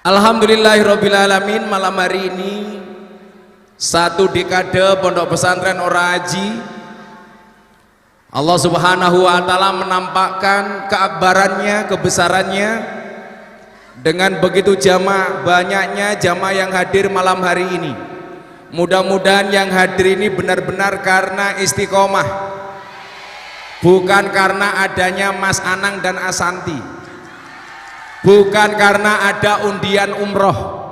Alhamdulillahirrabbilalamin. Malam hari ini satu dekade Pondok Pesantren Orahaji, Allah subhanahu wa ta'ala menampakkan keakbarannya, kebesarannya dengan begitu banyaknya jamaah yang hadir malam hari ini. Mudah-mudahan yang hadir ini benar-benar karena istiqomah, bukan karena adanya Mas Anang dan Asanti, bukan karena ada undian umroh.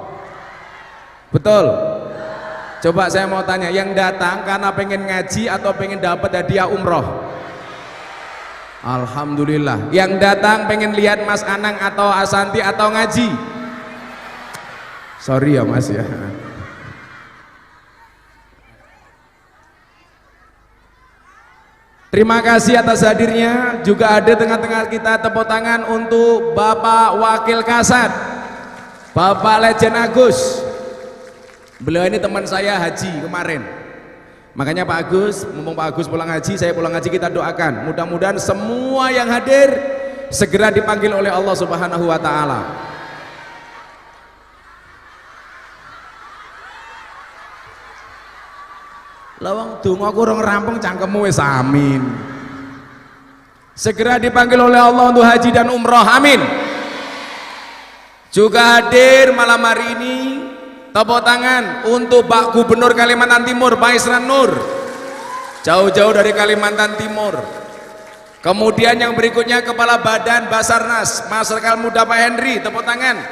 Betul? Coba saya mau tanya, yang datang karena pengen ngaji atau pengen dapat hadiah umroh? Alhamdulillah. Yang datang pengen lihat Mas Anang atau Asanti atau ngaji? Sorry ya Mas ya. Terima kasih atas hadirnya. Juga ada tengah-tengah kita tepuk tangan untuk Bapak Wakil Kasat, Bapak Legend Agus. Beliau ini teman saya haji kemarin. Makanya Pak Agus, mumpung Pak Agus pulang haji, saya pulang haji, kita doakan mudah-mudahan semua yang hadir segera dipanggil oleh Allah Subhanahu wa ta'ala. Lawang donga aku orang rampung cangkemmu wis amin. Segera dipanggil oleh Allah untuk haji dan umroh, amin. Juga hadir malam hari ini, tepuk tangan untuk Pak Gubernur Kalimantan Timur, Pak Isran Nur, jauh-jauh dari Kalimantan Timur. Kemudian yang berikutnya Kepala Badan Basarnas, Masyarakat Muda Pak Henry, tepuk tangan.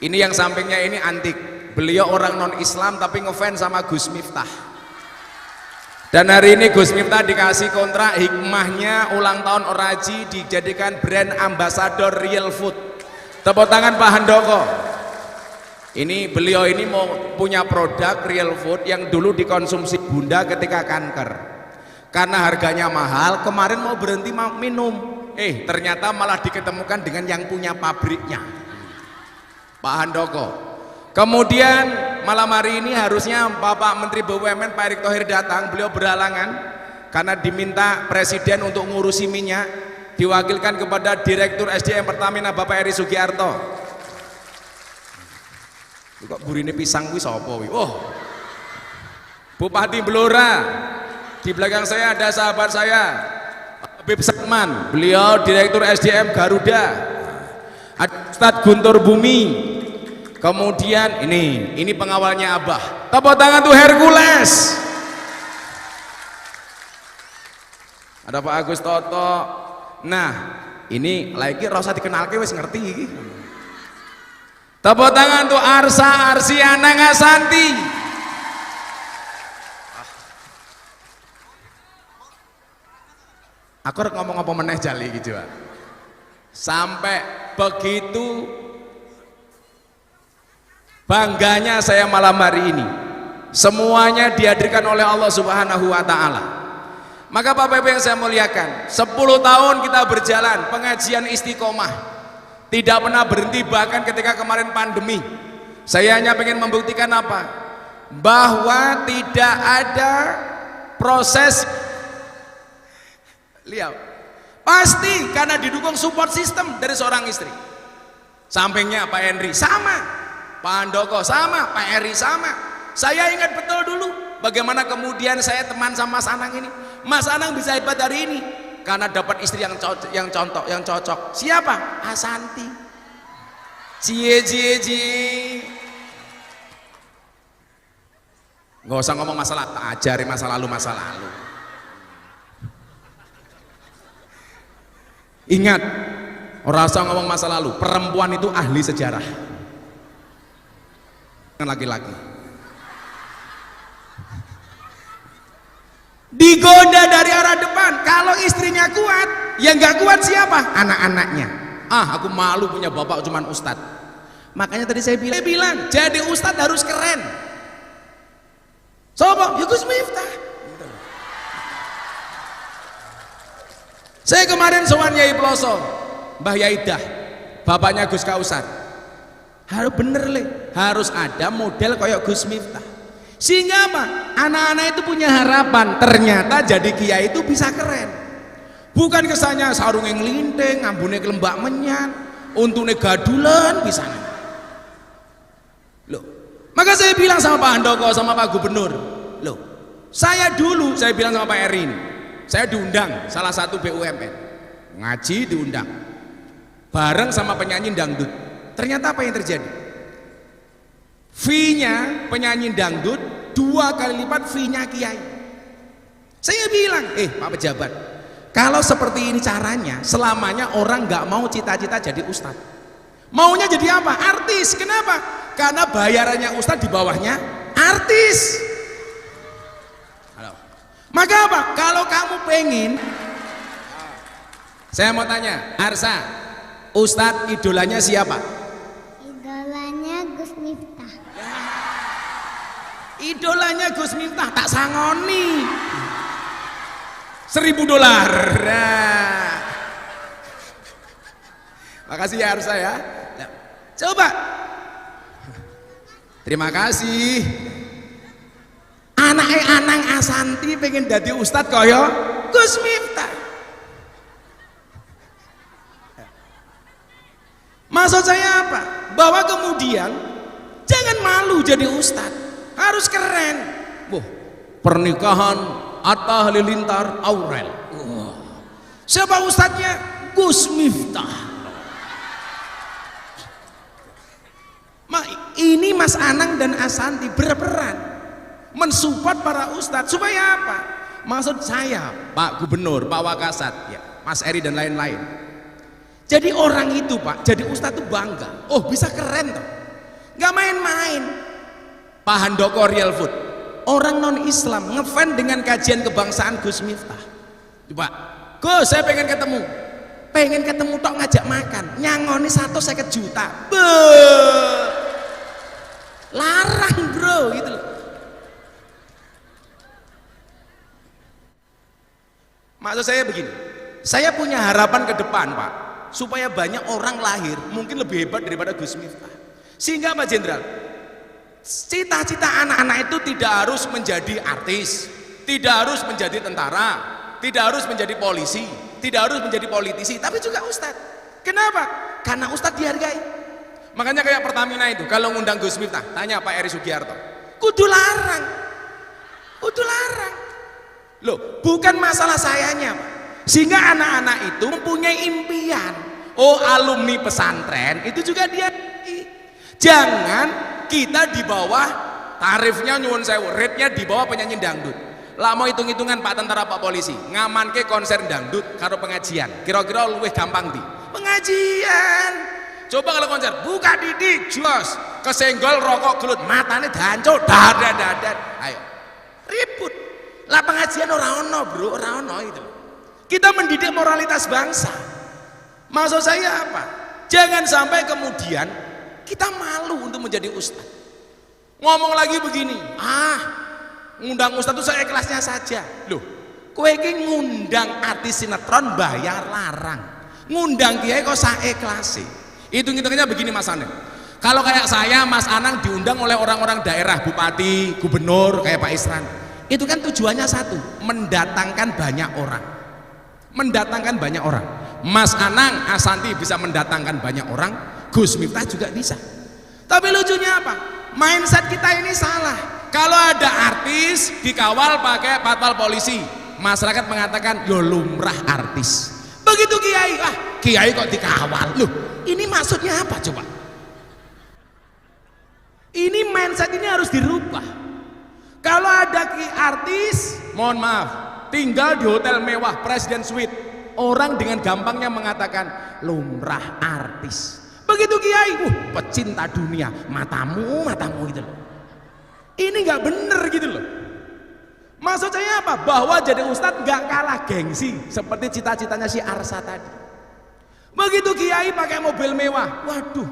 Ini yang sampingnya ini antik. Beliau orang non-Islam tapi ngefans sama Gus Miftah. Dan hari ini Gus Miftah dikasih kontrak, hikmahnya ulang tahun Orahaji dijadikan brand ambassador Real Food. Tepuk tangan Pak Handoko. Ini beliau ini mau punya produk Real Food yang dulu dikonsumsi Bunda ketika kanker. Karena harganya mahal, kemarin mau berhenti minum. Ternyata malah diketemukan dengan yang punya pabriknya, Pak Handoko. Kemudian malam hari ini harusnya Bapak Menteri BUMN Pak Erick Thohir datang, beliau berhalangan karena diminta Presiden untuk ngurusi minyak, diwakilkan kepada Direktur SDM Pertamina Bapak Eri Sugiarto. Kok burine pisang kuwi sapa kuwi? Oh, Bupati Blora. Di belakang saya ada sahabat saya, Habib Sakman, beliau Direktur SDM Garuda. Ada Ustadz Guntur Bumi. Kemudian ini pengawalnya Abah. Tepuk tangan tuh Hercules. Ada Pak Agus Toto. Nah, ini lagi rasa dikenalke wis ngerti iki. Tepuk tangan tuh Arsa Arsiana Ngasanti. Aku harus ngomong apa meneh jali gitu. Sampai begitu bangganya saya malam hari ini, semuanya dihadirkan oleh Allah Subhanahu wa ta'ala. Maka Bapak Ibu yang saya muliakan, 10 tahun kita berjalan pengajian istiqomah, tidak pernah berhenti, bahkan ketika kemarin pandemi. Saya hanya ingin membuktikan apa? Bahwa tidak ada proses, lihat, pasti karena didukung support system dari seorang istri. Sampingnya Pak Henry sama, Pak Handoko sama, Pak Eri sama. Saya ingat betul dulu bagaimana kemudian saya teman sama Mas Anang ini. Mas Anang bisa hebat hari ini karena dapat istri yang cocok. Siapa? Asanti. Cie. Nggak usah ngomong masalah, tak ajari masa lalu. Ingat, orang usah ngomong masa lalu. Perempuan itu ahli sejarah. Laki-laki digoda dari arah depan. Kalau istrinya kuat, yang nggak kuat siapa? Anak-anaknya. Aku malu punya bapak cuman ustadz. Makanya tadi saya bilang jadi ustadz harus keren. Sopo? Ya Gus Miftah. Saya kemarin sowan Yai Ploso, Mbah Yaidah, bapaknya Gus Kausan. Harus bener harus ada model kayak Gus Miftah, sehingga apa? Anak-anak itu punya harapan, ternyata jadi kiai itu bisa keren. Bukan kesannya sarung yang linting, ngambune kelembak menyan, untune gadulan bisa. Loh, maka saya bilang sama Pak Handoko, sama Pak Gubernur, loh, saya bilang sama Pak Eri ini, saya diundang salah satu BUMN, ngaji diundang, bareng sama penyanyi dangdut. Ternyata apa yang terjadi? Fee-nya penyanyi dangdut 2 kali lipat fee-nya kiai. Saya bilang, Pak pejabat, kalau seperti ini caranya, selamanya orang nggak mau cita-cita jadi ustadz. Maunya jadi apa? Artis. Kenapa? Karena bayarannya ustadz di bawahnya artis. Halo. Maka apa? Kalau kamu pengen, saya mau tanya, Arsa, ustadz idolanya siapa? Idolanya Gus Miftah. Idolanya Gus Miftah, tak sangoni. $1.000. Nah. Makasih ya Arsa ya. Nah, coba. Terima kasih. Anake Anang Asanti pengen dadi ustadz kaya Gus Miftah. Maksud saya apa? Bahwa kemudian jangan malu jadi ustadz, harus keren. Pernikahan Atta Halilintar Aurel. Siapa ustadznya? Gus Miftah. Ini Mas Anang dan Asanti berperan mensupport para ustadz supaya apa? Maksud saya, Pak Gubernur, Pak Wakasat, ya, Mas Eri dan lain-lain. Jadi orang itu Pak, jadi ustadz itu bangga. Oh bisa keren toh, nggak main-main. Pak Handoko Real Food, orang non Islam ngefans dengan kajian kebangsaan Gus Miftah. Coba, Gus saya pengen ketemu tok ngajak makan, nyangoni 150 juta. Larang bro, gitu loh. Maksud saya begini, saya punya harapan ke depan Pak, supaya banyak orang lahir mungkin lebih hebat daripada Gus Miftah. Sehingga Pak Jenderal, cita-cita anak-anak itu tidak harus menjadi artis, tidak harus menjadi tentara, tidak harus menjadi polisi, tidak harus menjadi politisi, tapi juga ustadz. Kenapa? Karena ustadz dihargai. Makanya kayak Pertamina itu, kalau ngundang Gus Miftah, tanya Pak Eri Sugiarto, kudu larang. Loh, bukan masalah sayanya Pak. Sehingga anak-anak itu mempunyai impian. Oh, alumni pesantren itu juga dia. Jangan kita di bawah tarifnya, nyuwun sewu, rate-nya di bawah penyanyi dangdut. Lah mau hitung-hitungan Pak tentara, Pak polisi, ngamanke konser dangdut karo pengajian, kira-kira luwih gampang di pengajian. Coba kalau konser buka didik jos kesenggol rokok gelut matane dancuk dadan. Ayo ribut. Lah pengajian ora ono bro, ora ono itu. Kita mendidik moralitas bangsa. Maksud saya apa? Jangan sampai kemudian kita malu untuk menjadi ustadz. Ngomong lagi begini, ngundang ustadz itu seikhlasnya saja. Loh, kowe iki ngundang artis sinetron bayar larang. Ngundang kiai kok seikhlasnya. Hitung-hitungannya begini Mas Anang. Kalau kayak saya, Mas Anang diundang oleh orang-orang daerah, bupati, gubernur kayak Pak Isran. Itu kan tujuannya satu, mendatangkan banyak orang. Mas Anang, Asanti bisa mendatangkan banyak orang, Gus Miftah juga bisa. Tapi lucunya apa? Mindset kita ini salah. Kalau ada artis dikawal pakai patwal polisi, masyarakat mengatakan yo lumrah artis. Begitu kiai, kiai kok dikawal. Loh, ini maksudnya apa coba? Ini mindset ini harus dirubah. Kalau ada artis, mohon maaf, tinggal di hotel mewah Presiden Suite, orang dengan gampangnya mengatakan lumrah artis. Begitu kiai, pecinta dunia, matamu gitu loh. Ini nggak bener gitu loh. Maksud saya apa? Bahwa jadi ustadz nggak kalah gengsi seperti cita-citanya si Arsa tadi. Begitu kiai pakai mobil mewah, waduh,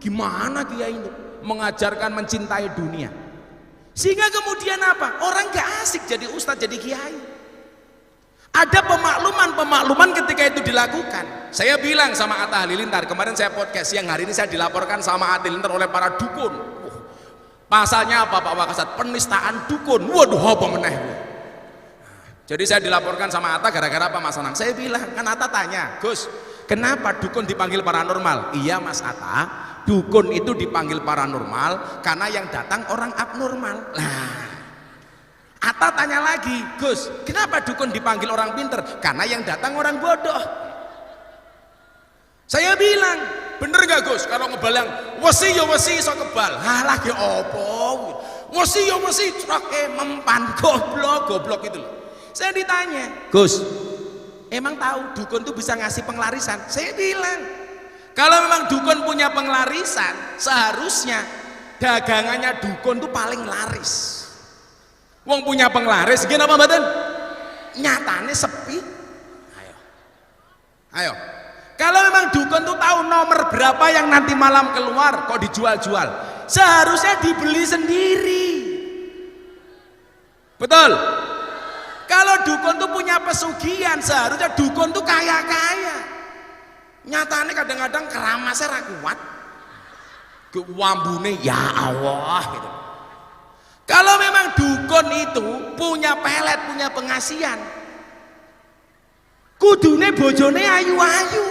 gimana kiai itu mengajarkan mencintai dunia? Sehingga kemudian apa? Orang nggak asik jadi ustadz, jadi kiai. Ada pemakluman ketika itu dilakukan. Saya bilang sama Atta Halilintar, kemarin saya podcast, siang hari ini saya dilaporkan sama Atta Halilintar oleh para dukun. Pasalnya apa Pak Wakasat? Penistaan dukun. Waduh, apa meneh. Jadi saya dilaporkan sama Atta gara-gara apa Mas Anang? Saya bilang, kan Atta tanya, Gus, Kenapa dukun dipanggil paranormal? Iya Mas Atta, dukun itu dipanggil paranormal karena yang datang orang abnormal. Nah, Atta tanya lagi, Gus, kenapa dukun dipanggil orang pinter? Karena yang datang orang bodoh. Saya bilang, bener gak Gus kalau ngebalang wesi ya wesi iso kebal? Hah lagi opo? Wesi ya wesi trake mempan, goblok itu loh. Saya ditanya, Gus, emang tahu dukun tuh bisa ngasih penglarisan? Saya bilang, kalau memang dukun punya penglarisan, seharusnya dagangannya dukun tuh paling laris. Wong punya penglaris, gini apa mboten? Nyatane sepi. Ayo. Kalau memang dukun tuh tahu nomor berapa yang nanti malam keluar, kok dijual-jual, seharusnya dibeli sendiri. Betul? Kalau dukun tuh punya pesugihan, seharusnya dukun tuh kaya-kaya. Nyatanya kadang-kadang keramasnya ra kuat. Wambune ya Allah gitu. Kalau memang dukun itu punya pelet, punya pengasihan, kudune bojone ayu-ayu.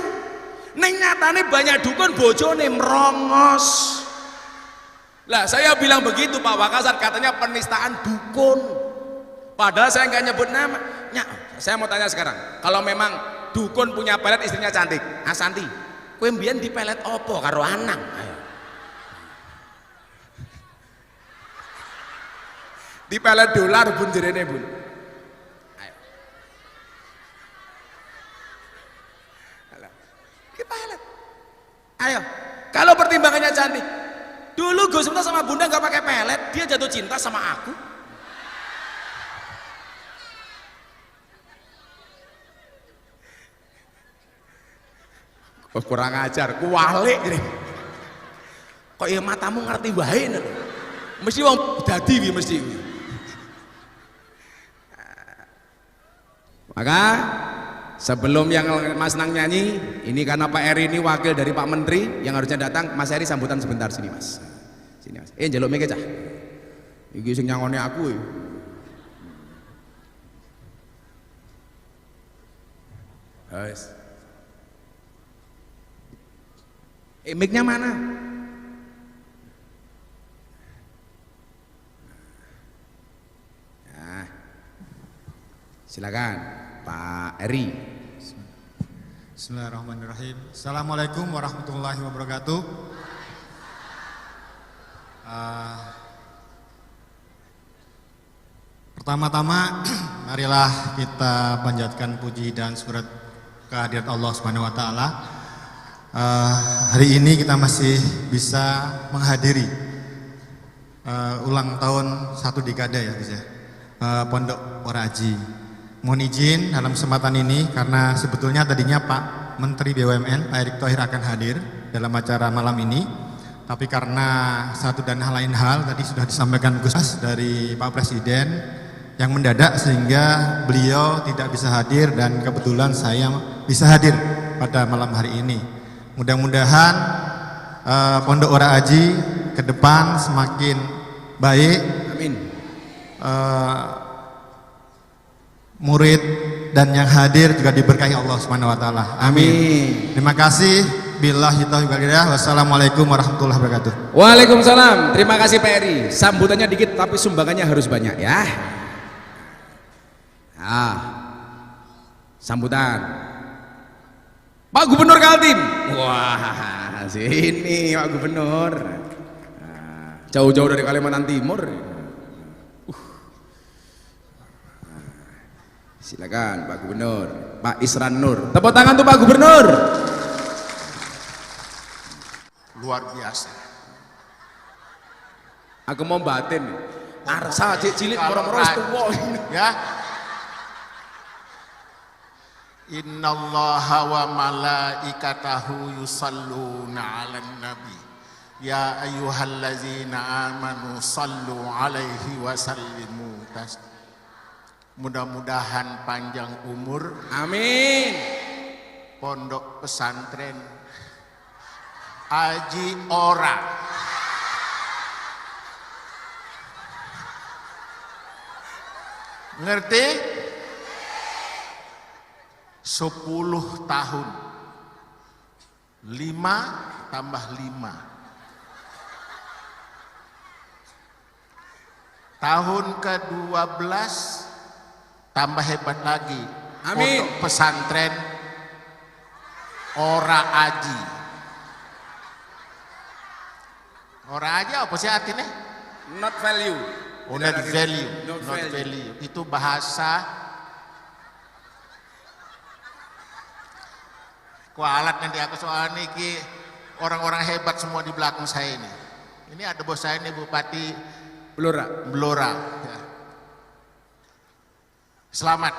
Neng nyatane banyak dukun bojone merongos. Lah saya bilang begitu Pak Wakasar, katanya penistaan dukun. Padahal saya nggak nyebut nama. Saya mau tanya sekarang, kalau memang dukun punya pelet istrinya cantik, Asanti, kowe mbiyen dipelet opo karo Anang? Ayo. Dipelet dolar bun jerene bun. Ayo. Dipelet. Ayo. Kalau pertimbangannya cantik, dulu Gus Miftah sama Bunda nggak pakai pelet, dia jatuh cinta sama aku. Oh, kurang ajar, kuwalik ini. Kok ya matamu ngerti wae lho. Mesti wong dadi iki mesti. Maka sebelum yang Mas Nang nyanyi, ini karena Pak Eri ini wakil dari Pak Menteri yang harusnya datang, Mas Eri sambutan sebentar sini Mas. Sini Mas. Njaluk mike cah. Iki sing nyangone aku. Guys. Mic-nya mana? Nah, silakan Pak Eri. Bismillahirrahmanirrahim. Assalamualaikum warahmatullahi wabarakatuh. Pertama-tama marilah kita panjatkan puji dan syukur kehadirat Allah Subhanahu wa taala. Hari ini kita masih bisa menghadiri ulang tahun 1 dekade ya bisa Pondok Oraji. Mohon izin dalam kesempatan ini karena sebetulnya tadinya Pak Menteri BUMN Pak Erick Thohir akan hadir dalam acara malam ini, tapi karena satu dan lain hal tadi sudah disampaikan Gus dari Pak Presiden yang mendadak sehingga beliau tidak bisa hadir dan kebetulan saya bisa hadir pada malam hari ini. Mudah-mudahan Pondok Oraji ke depan semakin baik. Amin. Murid dan yang hadir juga diberkahi Allah Subhanahu wa taala. Amin. Terima kasih. Billahi taufiq wal hidayah. Wassalamualaikum warahmatullahi wabarakatuh. Waalaikumsalam. Terima kasih Pak Eri. Sambutannya dikit tapi sumbangannya harus banyak ya. Nah, sambutan. Pak Gubernur Kaltim. Wah, sini Pak Gubernur. Jauh-jauh dari Kalimantan Timur. Silakan Pak Gubernur, Pak Isran Nur. Tepuk tangan tuh Pak Gubernur. Luar biasa. Aku mau batin. Arsa cek cilik moro-moro tuwa. Ya. Innallaha wa malaikatahu yusalluna 'alan nabi. Ya ayyuhallazina amanu sallu 'alaihi wa sallimu taslima. Mudah-mudahan panjang umur. Amin. Pondok pesantren Aji Ora ngerti? 10 tahun 5 tambah 5. Tahun ke-12 tambah hebat lagi. Amin. Pondok pesantren Ora Aji. Ora Aji apa sih artinya? Not value. Oh, not value. Not Not value. value. Itu bahasa kualat nanti aku soal niki orang-orang hebat semua di belakang saya ini. Ini ada bos saya ini Bupati Blora. Blora. Ya. Selamat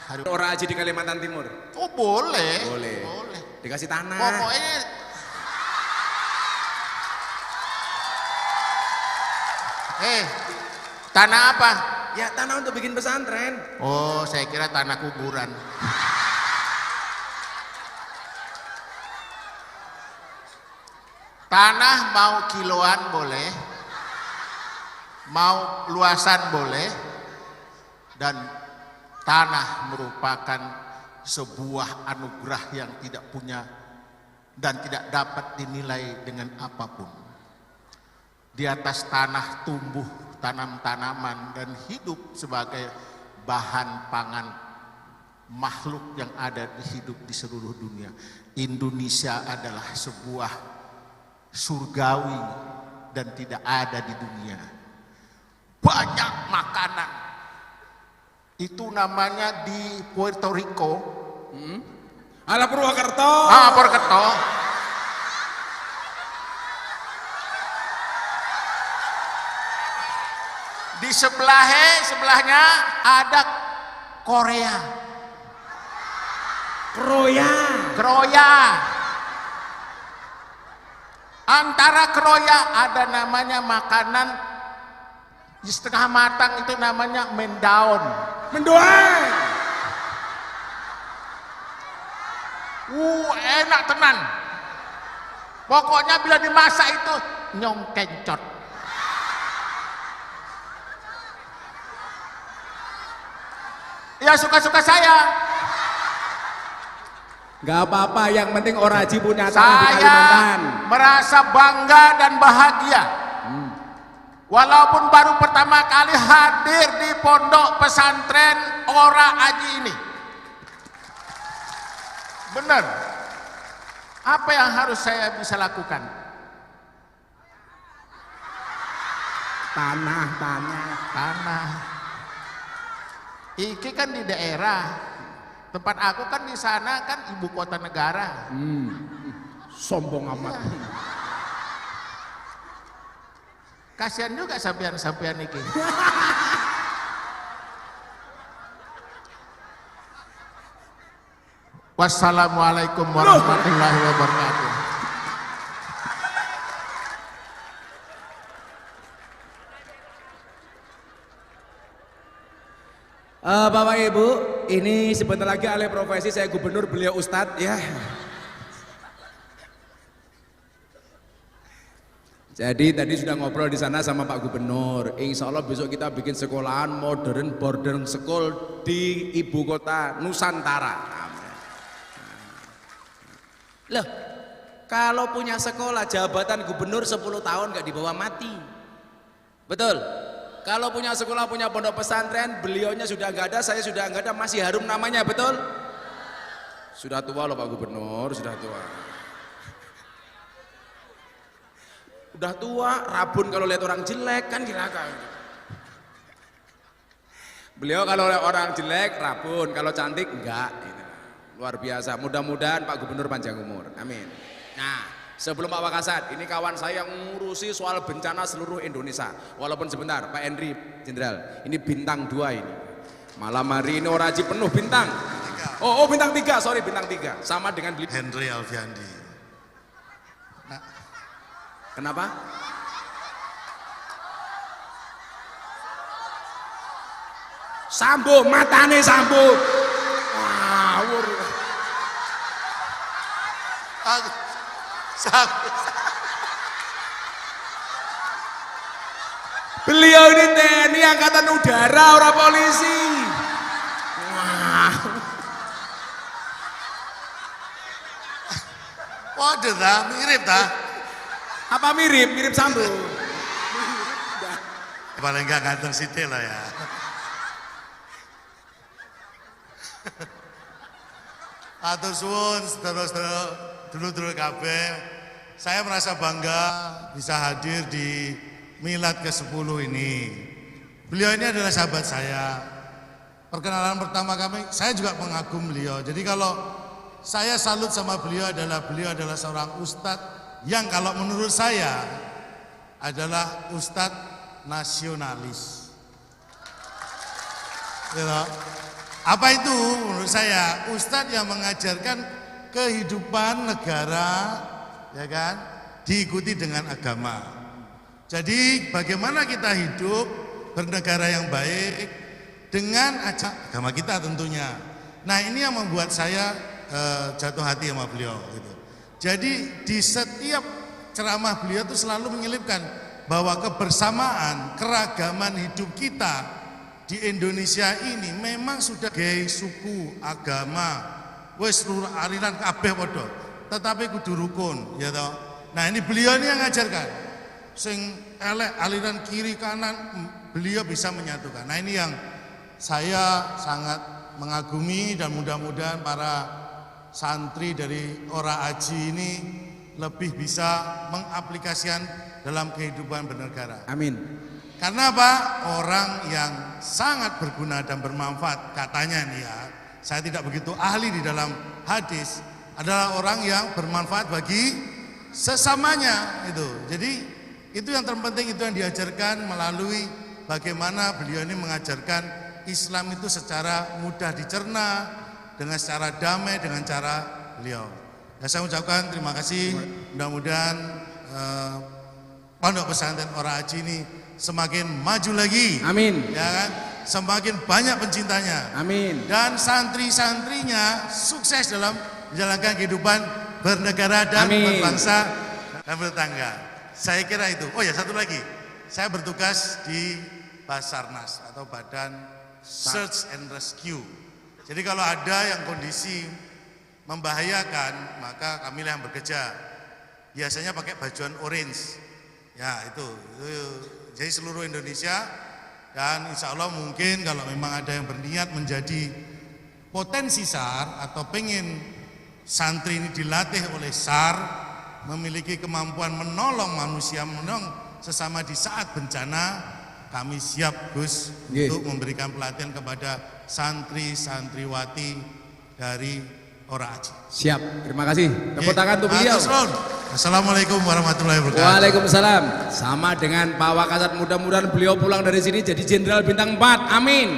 hari. Orang aja di Kalimantan Timur. Oh boleh. Boleh. Boleh. Dikasih tanah. Pokoknya tanah apa? Ya tanah untuk bikin pesantren. Oh, saya kira tanah kuburan. Tanah mau kiloan boleh, mau luasan boleh, dan tanah merupakan sebuah anugerah yang tidak punya dan tidak dapat dinilai dengan apapun. Di atas tanah tumbuh tanam-tanaman dan hidup sebagai bahan pangan makhluk yang ada di hidup di seluruh dunia. Indonesia adalah sebuah surgawi dan tidak ada di dunia. Banyak makanan. Itu namanya di Puerto Rico. Ala Purwokerto. Purwokerto. Di sebelahnya ada Korea. Kroya. Antara kroya ada namanya makanan di setengah matang itu namanya mendaun. Mendoan. Enak tenan. Pokoknya bila dimasak itu nyong kencot. Ya suka-suka saya. Gak apa-apa, yang penting Oraji punya tanah di Saya Kalimantan. merasa bangga dan bahagia. Walaupun baru pertama kali hadir di pondok pesantren Ora Aji ini. Benar. Apa yang harus saya bisa lakukan? Tanah. Iki kan di daerah. Tempat aku kan di sana kan ibu kota negara. Sombong amat. Kasihan juga sampean iki. Wassalamualaikum warahmatullahi wabarakatuh. Bapak Ibu, ini sebentar lagi alih profesi saya gubernur, beliau ustadz ya. Jadi tadi sudah ngobrol di sana sama Pak Gubernur. Insya Allah besok kita bikin sekolahan modern boarding school di ibu kota Nusantara. Loh, kalau punya sekolah jabatan gubernur 10 tahun gak dibawa mati. Betul? Kalau punya sekolah, punya pondok pesantren, beliaunya sudah nggak ada, saya sudah nggak ada, masih harum namanya, betul? Sudah tua loh Pak Gubernur, sudah tua. Udah tua, rabun kalau lihat orang jelek kan gilaka. Beliau kalau lihat orang jelek, rabun, kalau cantik enggak. Luar biasa, mudah-mudahan Pak Gubernur panjang umur, amin. Nah, sebelum Pak Wakasat, ini kawan saya yang ngurusi soal bencana seluruh Indonesia. Walaupun sebentar, Pak Henry Jenderal, ini bintang 2 ini. Malam hari ini Oraji penuh bintang. Oh bintang 3, sorry bintang 3. Sama dengan Henry Alfiandi. Nah, kenapa? Sambo, matane Sambo. Ngawur. Beliau ini TNI Angkatan Udara, orang polisi. Wah. Waduh dah, mirip dah. Apa mirip? Mirip Sambo. Paling enggak ganteng sithik lah ya. Atur suwun sedherek-sedherek dulur-dulur kabeh. Saya merasa bangga bisa hadir di milad ke-10 ini. Beliau ini adalah sahabat saya. Perkenalan pertama kami, saya juga pengagum beliau. Jadi kalau saya salut sama beliau adalah seorang ustadz yang kalau menurut saya adalah ustadz nasionalis. Gitu. Apa itu menurut saya? Ustadz yang mengajarkan kehidupan negara, ya kan, diikuti dengan agama. Jadi bagaimana kita hidup bernegara yang baik dengan agama kita tentunya. Nah ini yang membuat saya jatuh hati sama beliau. Gitu. Jadi di setiap ceramah beliau itu selalu menyelipkan bahwa kebersamaan, keragaman hidup kita di Indonesia ini memang sudah gay suku, agama, wis aliran kabeh padha, tetapi kudu rukun, ya toh. Nah, ini beliau ini yang ngajarkan. Sing elek aliran kiri kanan beliau bisa menyatukan. Nah, ini yang saya sangat mengagumi dan mudah-mudahan para santri dari Ora Aji ini lebih bisa mengaplikasikan dalam kehidupan bernegara. Amin. Karena apa? Orang yang sangat berguna dan bermanfaat katanya nih ya. Saya tidak begitu ahli di dalam hadis. Adalah orang yang bermanfaat bagi sesamanya itu. Jadi itu yang terpenting, itu yang diajarkan melalui bagaimana beliau ini mengajarkan Islam itu secara mudah dicerna, dengan secara damai, dengan cara beliau. Ya, saya ucapkan terima kasih. Mudah-mudahan Pondok Pesantren Ora Aji ini semakin maju lagi. Amin. Ya kan? Semakin banyak pencintanya. Amin. Dan santri-santrinya sukses dalam menjalankan kehidupan bernegara dan Amin. berbangsa dan bertetangga. Saya kira itu. Oh ya, satu lagi. Saya bertugas di Basarnas atau Badan Search and Rescue. Jadi kalau ada yang kondisi membahayakan, maka kamilah yang bekerja. Biasanya pakai bajuan orange. Ya, itu. Jadi seluruh Indonesia, dan insya Allah mungkin kalau memang ada yang berniat menjadi potensi SAR atau pengen santri ini dilatih oleh SAR, memiliki kemampuan menolong manusia, menolong sesama di saat bencana, kami siap Gus untuk memberikan pelatihan kepada santri-santriwati dari Ora Aji. Siap, terima kasih. Tepuk tangan untuk beliau. Assalamualaikum warahmatullahi wabarakatuh. Waalaikumsalam. Sama dengan Pak Wakasat, mudah-mudahan beliau pulang dari sini jadi jenderal bintang 4. Amin.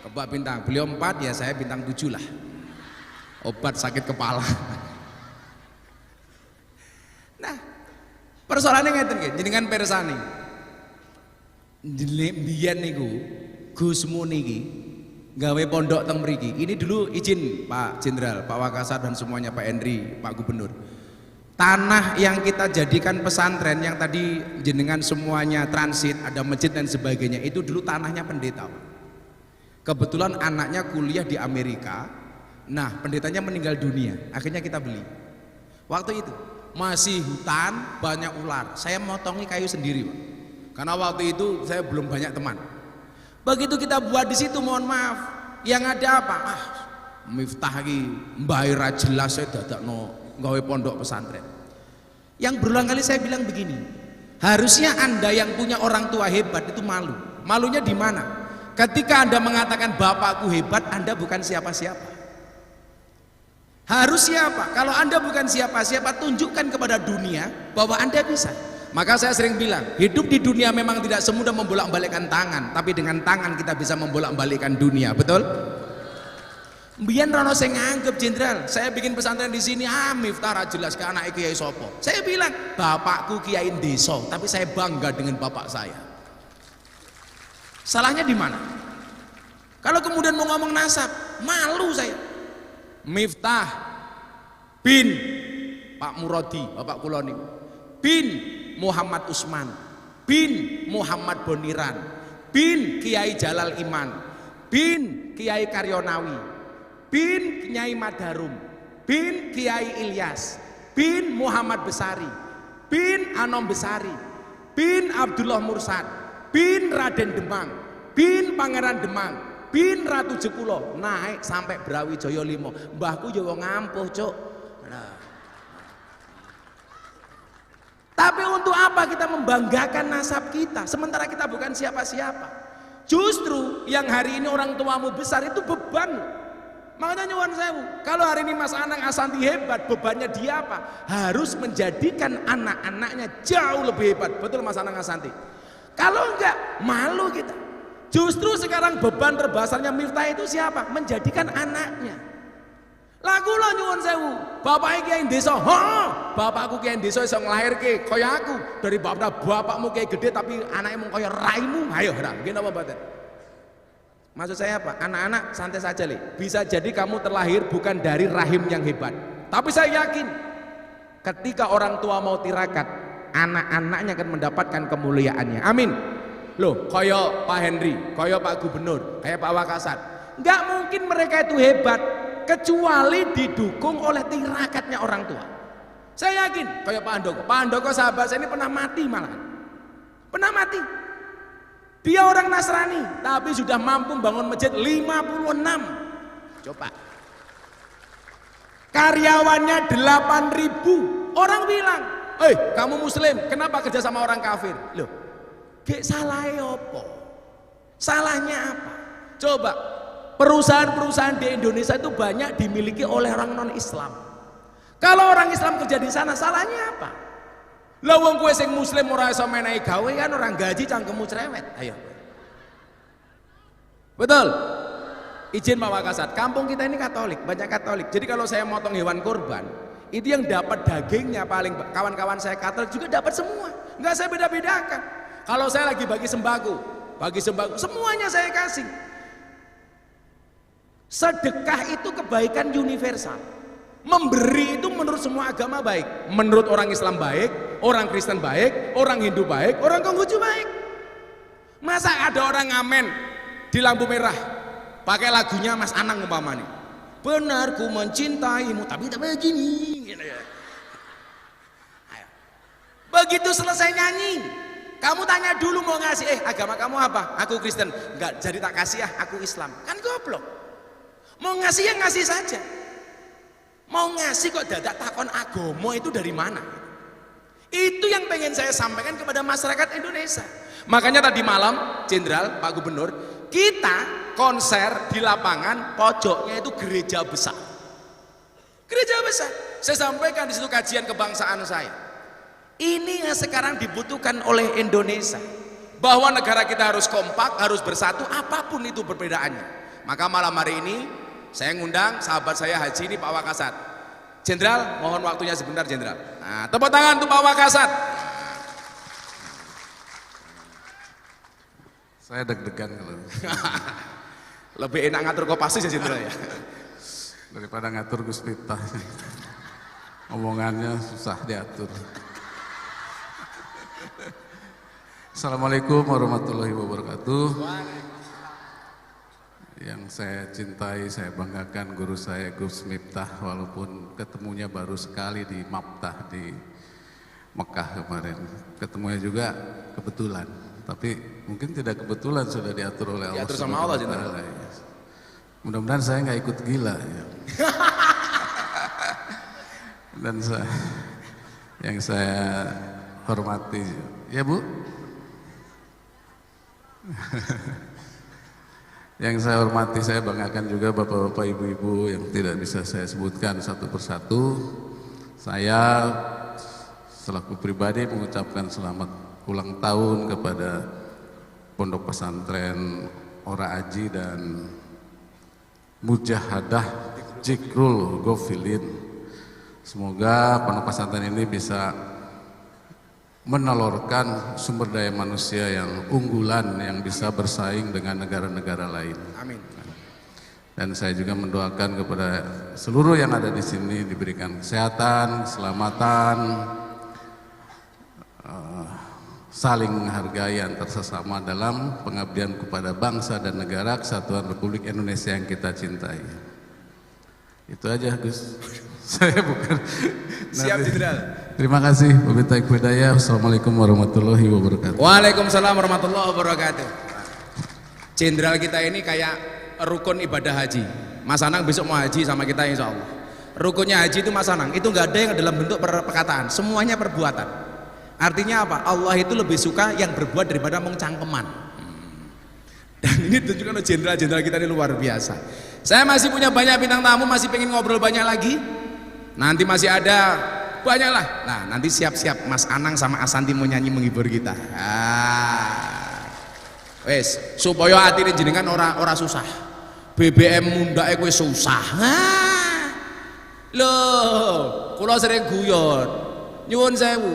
Kebak bintang, beliau 4 ya saya bintang 7 lah. Obat sakit kepala. Nah, persoalannya ngeten nggih, jenengan persani. Biyen niku Gus Mun niki gawe pondok teng mriki. Ini dulu izin Pak Jenderal, Pak Wakasat dan semuanya, Pak Henry, Pak Gubernur. Tanah yang kita jadikan pesantren yang tadi jenengan semuanya transit, ada masjid dan sebagainya, itu dulu tanahnya pendeta. Kebetulan anaknya kuliah di Amerika. Nah, pendetanya meninggal dunia. Akhirnya kita beli. Waktu itu masih hutan, banyak ular. Saya motongi kayu sendiri, Pak. Karena waktu itu saya belum banyak teman. Begitu kita buat di situ, mohon maaf, yang ada apa? Miftah lagi, mbak ira jelas saya dadakno gawe pondok pesantren. Yang berulang kali saya bilang begini, harusnya Anda yang punya orang tua hebat itu malu. Malunya di mana? Ketika Anda mengatakan bapakku hebat, Anda bukan siapa-siapa. Harusnya apa? Kalau Anda bukan siapa-siapa, tunjukkan kepada dunia bahwa Anda bisa. Maka saya sering bilang, hidup di dunia memang tidak semudah membolak-balikkan tangan, tapi dengan tangan kita bisa membolak-balikkan dunia, betul? Mbiyen rono sing nganggep jenderal, saya bikin pesantren di sini, Miftah ra jelas ke anak Kiai sopo. Saya bilang, bapakku Kiai desa, tapi saya bangga dengan bapak saya. Salahnya di mana? Kalau kemudian mau ngomong nasab, malu saya. Miftah bin Pak Muradi, bapak kula niku. Bin Muhammad Usman, bin Muhammad Boniran, bin Kiai Jalal Iman, bin Kiai Karyonawi, bin Kiai Madarum, bin Kiai Ilyas, bin Muhammad Besari, bin Anom Besari, bin Abdullah Mursad, bin Raden Demang, bin Pangeran Demang, bin Ratu Jekulo, naik sampai Brawijaya 5. Mbahku yo wong ngampuh, Cuk. Nah. Tapi untuk apa kita membanggakan nasab kita sementara kita bukan siapa-siapa? Justru yang hari ini orang tuamu besar itu beban. Makanya nyuwun sewu, kalau hari ini Mas Anang Asanti hebat, bebannya dia apa? Harus menjadikan anak-anaknya jauh lebih hebat. Betul Mas Anang Asanti? Kalau enggak, malu kita. Justru sekarang beban terbesarnya Miftah itu siapa? Menjadikan anaknya. Lagu lo nyuwun sewu, bapaknya kiai desa, bapakku kiai desa iso nglahirke kaya aku. Dari bapakmu kiai gede tapi anaknya mau kaya raimu. Ayo ora, nggih napa mboten? Maksud saya apa? Anak-anak santai saja, Le. Bisa jadi kamu terlahir bukan dari rahim yang hebat. Tapi saya yakin ketika orang tua mau tirakat, anak-anaknya akan mendapatkan kemuliaannya. Amin. Loh, kaya Pak Henry, kaya Pak Gubernur, kayak Pak Wakasat. Enggak mungkin mereka itu hebat kecuali didukung oleh tirakatnya orang tua. Saya yakin kayak Pak Handoko. Pak Handoko sahabat saya ini pernah mati malah. Pernah mati. Dia orang Nasrani tapi sudah mampu bangun masjid 56. Coba. Karyawannya 8.000. Orang bilang, kamu muslim, kenapa kerja sama orang kafir? Loh, gak salahnya apa? Salahnya apa? Coba, perusahaan-perusahaan di Indonesia itu banyak dimiliki oleh orang non-Islam. Kalau orang Islam kerja di sana, salahnya apa? Lah wong kowe sing muslim ora iso menehi gawe kan orang gaji cangkemmu cerewet. Ayo. Betul? Izin Pak Wakasat, kampung kita ini Katolik, banyak Katolik. Jadi kalau saya motong hewan kurban, itu yang dapat dagingnya paling kawan-kawan saya Katolik juga dapat semua. Enggak saya beda-bedakan. Kalau saya lagi bagi sembako, semuanya saya kasih. Sedekah itu kebaikan universal. Memberi itu menurut semua agama baik. Menurut orang Islam baik, orang Kristen baik, orang Hindu baik, orang Konghucu baik. Masa ada orang ngamen di lampu merah pakai lagunya Mas Anang umpamanya. Benar ku mencintaimu tapi tak begini. Begitu selesai nyanyi, kamu tanya dulu mau ngasih, agama kamu apa? Aku Kristen. Enggak, jadi tak kasih ya, aku Islam. Kan goblok. Mau ngasih ya ngasih saja. Mau ngasih kok dadak takon agama itu dari mana? Itu yang pengen saya sampaikan kepada masyarakat Indonesia. Makanya tadi malam, Jenderal, Pak Gubernur, kita konser di lapangan pojoknya itu gereja besar. Gereja besar. Saya sampaikan di situ kajian kebangsaan saya. Ini yang sekarang dibutuhkan oleh Indonesia. Bahwa negara kita harus kompak, harus bersatu, apapun itu perbedaannya. Maka malam hari ini saya ngundang sahabat saya Haji ini Pak Wakasat. Jenderal, mohon waktunya sebentar Jenderal. Nah, tepuk tangan untuk Pak Wakasat. Saya deg-degan kalau lebih enak ngatur Kopassus ya Jenderal ya. daripada ngatur Gus Miftah. Omongannya susah diatur. Assalamualaikum warahmatullahi wabarakatuh. Yang saya cintai, saya banggakan guru saya Gus Miftah, walaupun ketemunya baru sekali di Maftah di Mekah kemarin. Ketemunya juga kebetulan, tapi mungkin tidak kebetulan sudah diatur oleh Allah. Diatur sama Allah. Mudah-mudahan saya nggak ikut gila ya. Dan yang saya hormati, ya Bu. Yang saya hormati, saya banggakan juga bapak-bapak, ibu-ibu yang tidak bisa saya sebutkan satu persatu. Saya selaku pribadi mengucapkan selamat ulang tahun kepada Pondok Pesantren Ora Aji dan Mujahadah Zikrul Ghafilin. Semoga pondok pesantren ini bisa menelurkan sumber daya manusia yang unggulan yang bisa bersaing dengan negara-negara lain. Amin. Dan saya juga mendoakan kepada seluruh yang ada di sini diberikan kesehatan, keselamatan, saling menghargai antar sesama dalam pengabdian kepada bangsa dan negara kesatuan Republik Indonesia yang kita cintai. Itu aja Gus. Saya bukan. Siap Jenderal. Terima kasih. Wabillahi hidayah. Wassalamualaikum warahmatullahi wabarakatuh. Waalaikumsalam warahmatullahi wabarakatuh. Jenderal kita ini kayak rukun ibadah haji. Mas Anang besok mau haji sama kita insya Allah. Rukunnya haji itu Mas Anang, itu nggak ada yang dalam bentuk perkataan, semuanya perbuatan. Artinya apa? Allah itu lebih suka yang berbuat daripada mengcangkeman. Dan ini tunjukkan oleh jenderal-jenderal kita ini luar biasa. Saya masih punya banyak bintang tamu, masih pengen ngobrol banyak lagi. Nanti masih ada banyak lah. Nah nanti siap-siap Mas Anang sama Asanti mau nyanyi menghibur kita. Wes supaya hati ini jenengan ora susah. BBM mundake kowe susah. Loh, kula sering guyon. Nyuwun sewu.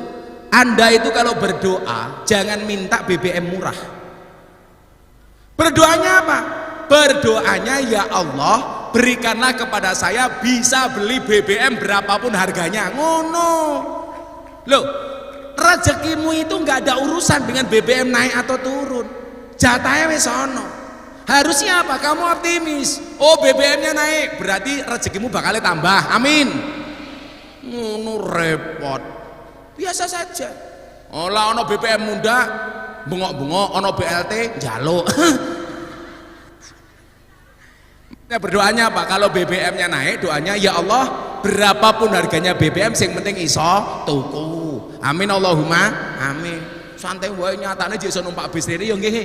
Anda itu kalau berdoa jangan minta BBM murah. Berdoanya apa? Berdoanya ya Allah, berikanlah kepada saya bisa beli BBM berapapun harganya. Ngono. Loh, rezekimu itu nggak ada urusan dengan BBM naik atau turun. Jatahnya wis ono. Harusnya apa? Kamu optimis. Oh, BBM-nya naik, berarti rezekimu bakalnya tambah. Amin. Ngono repot. Biasa saja. Olah ono BBM muda, bengok-bengok, ono BLT njaluk. Berdoanya apa? Kalau BBM-nya naik, doanya ya Allah, berapapun harganya BBM sing penting iso tuku. Amin Allahumma amin. Santai wae nyatane jek iso numpak bis rene ya nggih.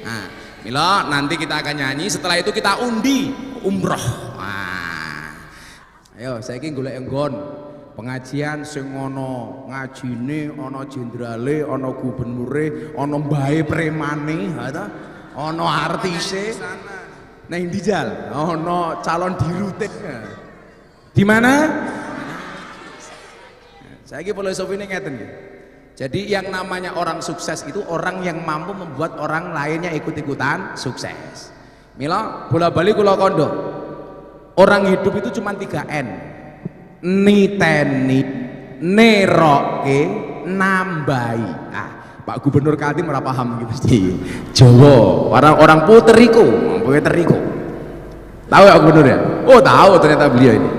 Nah, mila nanti kita akan nyanyi, setelah itu kita undi umroh. Nah. Ayo saiki golek enggon. Pengajian sing ono ngajine, ono jenderale, ono gubernure, ono mbahe premane, ha ono artise. Nah ndi jal, ono calon dirute. Di mana? Saiki filosofine ngeten nggih. Jadi yang namanya orang sukses itu orang yang mampu membuat orang lainnya ikut-ikutan sukses. Mila bola-bali kula kondo. Orang hidup itu cuma 3 N. Niteni, neroke, nambahi. Ah, Pak Gubernur Kaltim ora paham gitu mesti. Jawa, orang puteriku. Tahu ya Gubernur ya? Oh tahu ternyata beliau ini.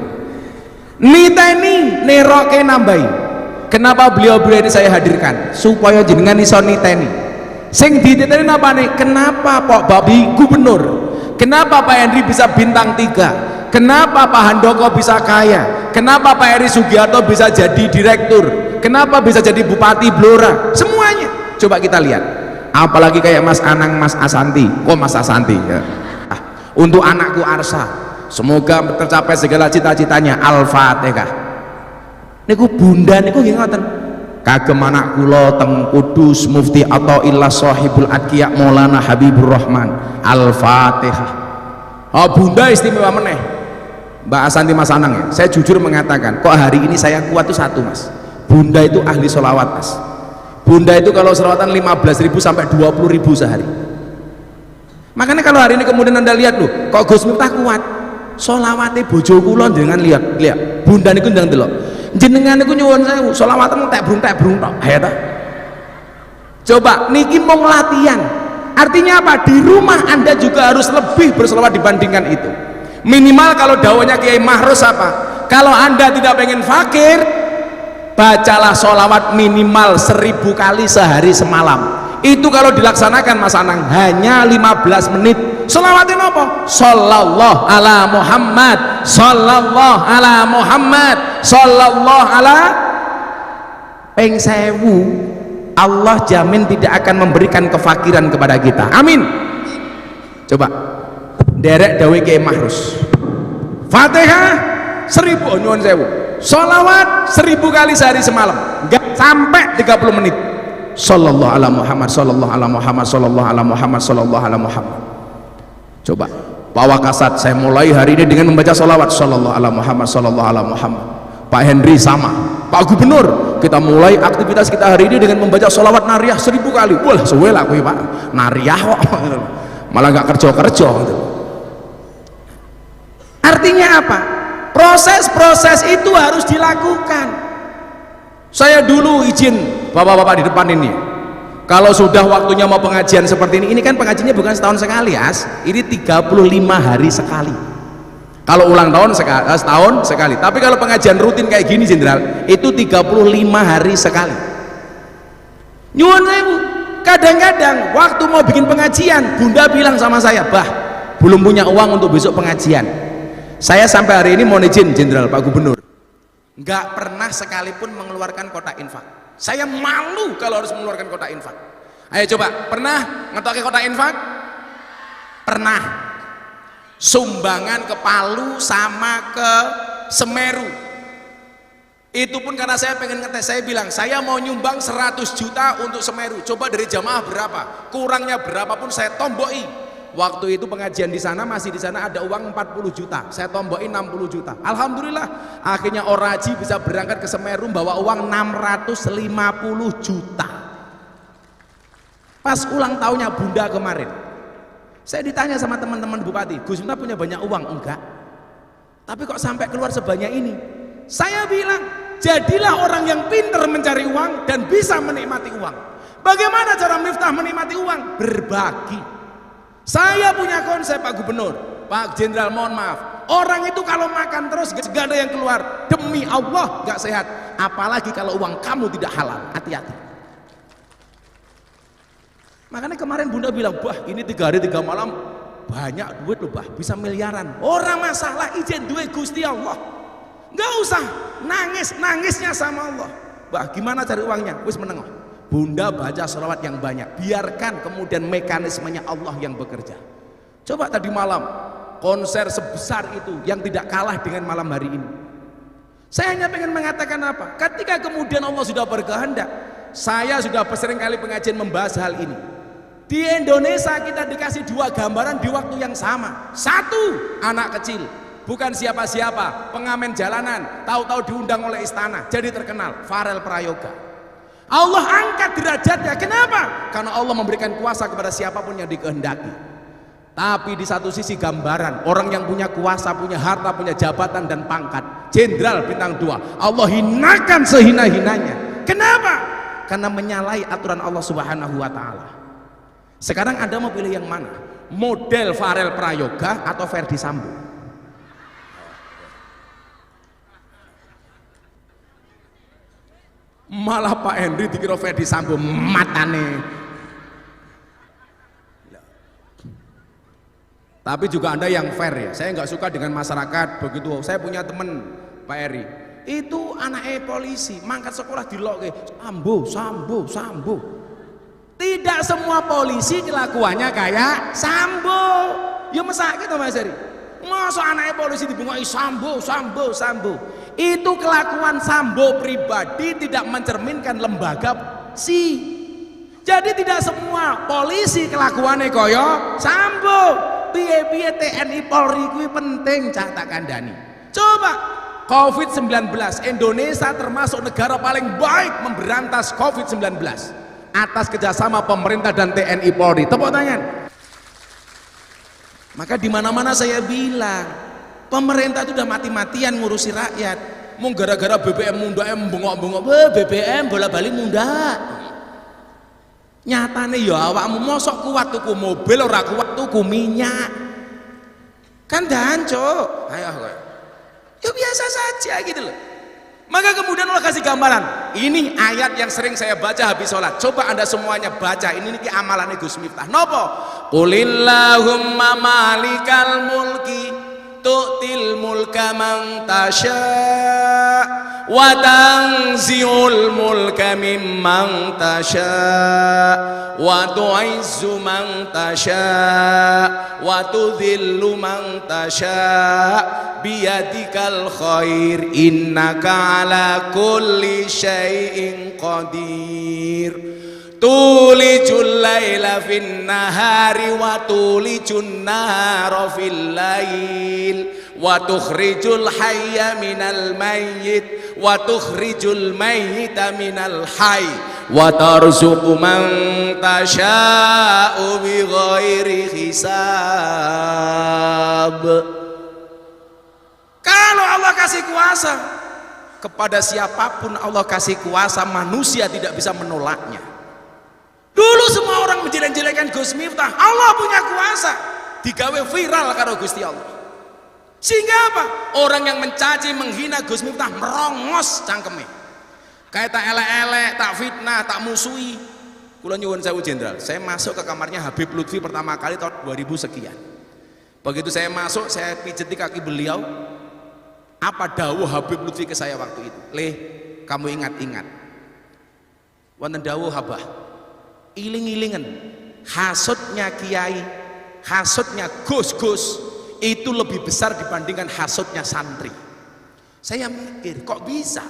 Niteni, neroke, nambahi. Kenapa beliau-beliau ini saya hadirkan? Supaya jenengan iso niteni. Sing dititeni apa nih? Kenapa Pak Babi Gubernur? Kenapa Pak Henry bisa bintang 3? Kenapa Pak Handoko bisa kaya? Kenapa Pak Eri Sugiarto bisa jadi direktur? Kenapa bisa jadi Bupati Blora? Semuanya. Coba kita lihat. Apalagi kayak Mas Anang, Mas Asanti. Kok Mas Asanti? Ya. Untuk anakku Arsa, semoga tercapai segala cita-citanya. Al-Fatihah. Niku bunda niku nggih ngoten. Kagem anak kula teng Kudus Mufti Athaillah Shahibul Adqiya Maulana Habibur Rahman. Al-Fatihah. Oh bunda istimewa meneh. Mbak Asanti Mas Anang ya, saya jujur mengatakan kok hari ini saya kuat tuh satu Mas. Bunda itu ahli sholawat Mas. Bunda itu kalau sholawatan 15.000 sampai 20.000 sehari. Makanya kalau hari ini kemudian Anda lihat loh, kok Gus Miftah kuat sholawatnya bojo kula dengan lihat Bunda niku ndang delok jenengan niku nyuwun sewu sholawatan tak brung tok ayo ta. Coba niki mau latihan. Artinya apa? Di rumah Anda juga harus lebih bersolawat dibandingkan itu. Minimal kalau dawanya Kiai Mahrus apa? Kalau Anda tidak pengen fakir, bacalah sholawat minimal 1000 kali sehari semalam. Itu kalau dilaksanakan Mas Anang hanya 15 menit. Sholawatin apa? Sallallahu ala Muhammad, sallallahu ala Muhammad, sallallahu ala ping 1000. Allah jamin tidak akan memberikan kefakiran kepada kita. Amin. Coba derek dawe Kiai Mahrus. Fatihah 1000 nyuwun sewu. Sholawat 1000 kali sehari semalam. Enggak sampai 30 menit. Sallallahu ala Muhammad, sallallahu ala Muhammad, sallallahu ala Muhammad, sallallahu ala Muhammad. Coba Pak Wakasat, saya mulai hari ini dengan membaca sholawat sallallahu ala Muhammad, sallallahu ala Muhammad. Pak Henry sama. Pak Gubernur, kita mulai aktivitas kita hari ini dengan membaca sholawat nariyah 1000 kali. Wah suwe lah kuwi Pak, nariyah kok malah nggak kerja gitu. Artinya apa? Proses-proses itu harus dilakukan. Saya dulu izin bapak-bapak di depan ini, kalau sudah waktunya mau pengajian seperti ini kan pengajiannya bukan setahun sekali As, ini 35 hari sekali. Kalau ulang tahun setahun sekali. Tapi kalau pengajian rutin kayak gini Jenderal, itu 35 hari sekali. Nyuwun sewu. Kadang-kadang waktu mau bikin pengajian, Bunda bilang sama saya, "Bah, belum punya uang untuk besok pengajian." Saya sampai hari ini mohon izin Jenderal Pak Gubernur, nggak pernah sekalipun mengeluarkan kotak infak. Saya malu kalau harus mengeluarkan kotak infak. Ayo coba, pernah ngetoke kotak infak? Pernah. Sumbangan ke Palu sama ke Semeru. Itu pun karena saya pengen ngetes. Saya bilang, saya mau nyumbang 100 juta untuk Semeru. Coba dari jamaah berapa? Kurangnya berapapun saya tomboi. Waktu itu pengajian di sana, masih di sana ada uang 40 juta. Saya tombokin 60 juta. Alhamdulillah, akhirnya Oraji bisa berangkat ke Semeru bawa uang 650 juta. Pas ulang tahunnya Bunda kemarin, saya ditanya sama teman-teman bupati, "Gus Miftah punya banyak uang?" Enggak. Tapi kok sampai keluar sebanyak ini? Saya bilang, jadilah orang yang pintar mencari uang dan bisa menikmati uang. Bagaimana cara Miftah menikmati uang? Berbagi. Saya punya konsep Pak Gubernur, Pak Jenderal, mohon maaf, orang itu kalau makan terus gak ada yang keluar, demi Allah gak sehat. Apalagi kalau uang kamu tidak halal, hati-hati. Makanya kemarin Bunda bilang, "Bah, ini 3 hari 3 malam banyak duit loh, Bah, bisa miliaran." Orang masalah izin duit Gusti Allah, nggak usah nangisnya sama Allah. "Bah, gimana cari uangnya?" Wis menengok. Bunda baca sholawat yang banyak, biarkan kemudian mekanismenya Allah yang bekerja. Coba tadi malam konser sebesar itu yang tidak kalah dengan malam hari ini. Saya hanya pengen mengatakan apa? Ketika kemudian Allah sudah berkehendak, saya sudah sering kali pengajian membahas hal ini. Di Indonesia kita dikasih 2 gambaran di waktu yang sama. 1, anak kecil, bukan siapa-siapa, pengamen jalanan, tahu-tahu diundang oleh istana, jadi terkenal, Farel Prayoga. Allah angkat derajatnya. Kenapa? Karena Allah memberikan kuasa kepada siapapun yang dikehendaki. Tapi di satu sisi gambaran orang yang punya kuasa, punya harta, punya jabatan dan pangkat, Jenderal bintang 2, Allah hinakan sehina-hinanya. Kenapa? Karena menyalahi aturan Allah Subhanahu wa Ta'ala. Sekarang Anda mau pilih yang mana? Model Farel Prayoga atau Ferdi Sambo? Malah Pak Henry dikira Ferdi Sambo, matane. Tapi juga Anda yang fair ya. Saya nggak suka dengan masyarakat begitu. Saya punya teman Pak Eri, itu anaknya polisi, mangkat sekolah dilok Sambo. Tidak semua polisi kelakuannya kayak Sambo. Ya masa gitu Mas Eri. Masa anaknya polisi dibungkai Sambo. Itu kelakuan Sambo pribadi, tidak mencerminkan lembaga polisi. Jadi tidak semua polisi kelakuannya koyo Sambo. Piye-piye TNI Polri kuwi penting cah tak kandhani. Coba COVID-19, Indonesia termasuk negara paling baik memberantas COVID-19 atas kerjasama pemerintah dan TNI Polri. Tepuk tangan. Maka di mana-mana saya bilang, pemerintah itu udah mati-matian ngurusi rakyat. Mau gara-gara BBM munda, bengok-bengok, BBM bola-bali munda. Nyatane ya awakmu mosok kuat tuku mobil, ora kuat tuku minyak. Kan danco. Ayo kowe. Ya biasa saja gitu loh. Maka kemudian Allah kasih gambaran. Ini ayat yang sering saya baca habis sholat. Coba Anda semuanya baca. Ini amalannya Gus Miftah. Nopo? Qulillahumma malikal mulki tu'til mulka man tasha' wa tanzi'ul mulka mimman tasha' wa tu'izzu man tasha' wa tudhillu man tasha' biyadikal khair innaka ala kulli syai'in qadir. Tulijul laila fin nahari wa tulijun nahara fil lail wa tukhrijul hayya minal mayyit wa tukhrijul mayyita minal hayy wa tarzuqu man tasha'u bighairi hisab. Kalau Allah kasih kuasa kepada siapapun, Allah kasih kuasa, manusia tidak bisa menolaknya. Dulu semua orang menjelek-jelekan Gus Miftah, Allah punya kuasa, digawe viral karo Gusti Allah. Sehingga apa? Orang yang mencaci, menghina Gus Miftah merongos cangkeme. Kayak tak elek-elek, tak fitnah, tak musuhi. Kula nyuwun sewu jenderal, saya masuk ke kamarnya Habib Lutfi pertama kali tahun 2000 sekian. Begitu saya masuk, saya pijeti kaki beliau. Apa dawuh Habib Lutfi ke saya waktu itu? Leh, kamu ingat-ingat. Wonten dawuh Habah. Iling-ilingen, hasutnya kiai, hasutnya gus-gus itu lebih besar dibandingkan hasutnya santri. Saya mikir, kok bisa?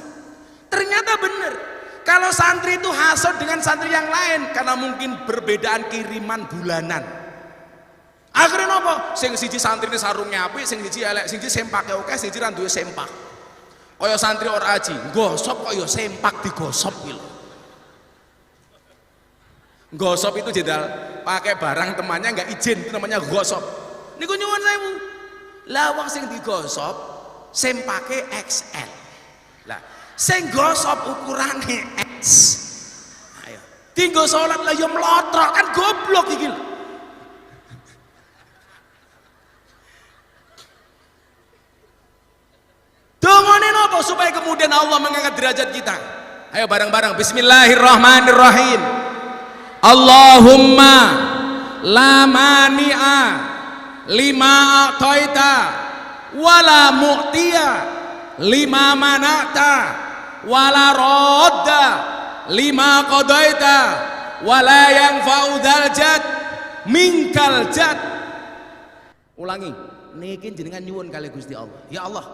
Ternyata benar. Kalau santri itu hasut dengan santri yang lain karena mungkin perbedaan kiriman bulanan. Akhirnya nopo? Sing siji santri ini sarungnya apik, sing siji elek, sing siji sempake oke, sing siji ra duwe sempak. Kaya santri ora aji, gosop kok ya sempak digosop iki lho. Gosop itu jendal pakai barang temannya nggak izin, itu namanya gosop. Niku nyuwun sewu. Lah wong sing digosop sempake XL. Lah sing gosop ukurane X. Ayo. Tinggo salat lah ya mlotrok kan goblok iki lho. Dongane napa supaya kemudian Allah mengangkat derajat kita? Ayo bareng-bareng bismillahirrahmanirrahim. Allahumma la mani'a lima a'taita wala mu'tiya lima mana'ta wala radda lima qadaita wala yanfa'u dzal jad minkal jad. Ulangi, niki jenengan nyuwun kali Gusti Allah. Ya Allah,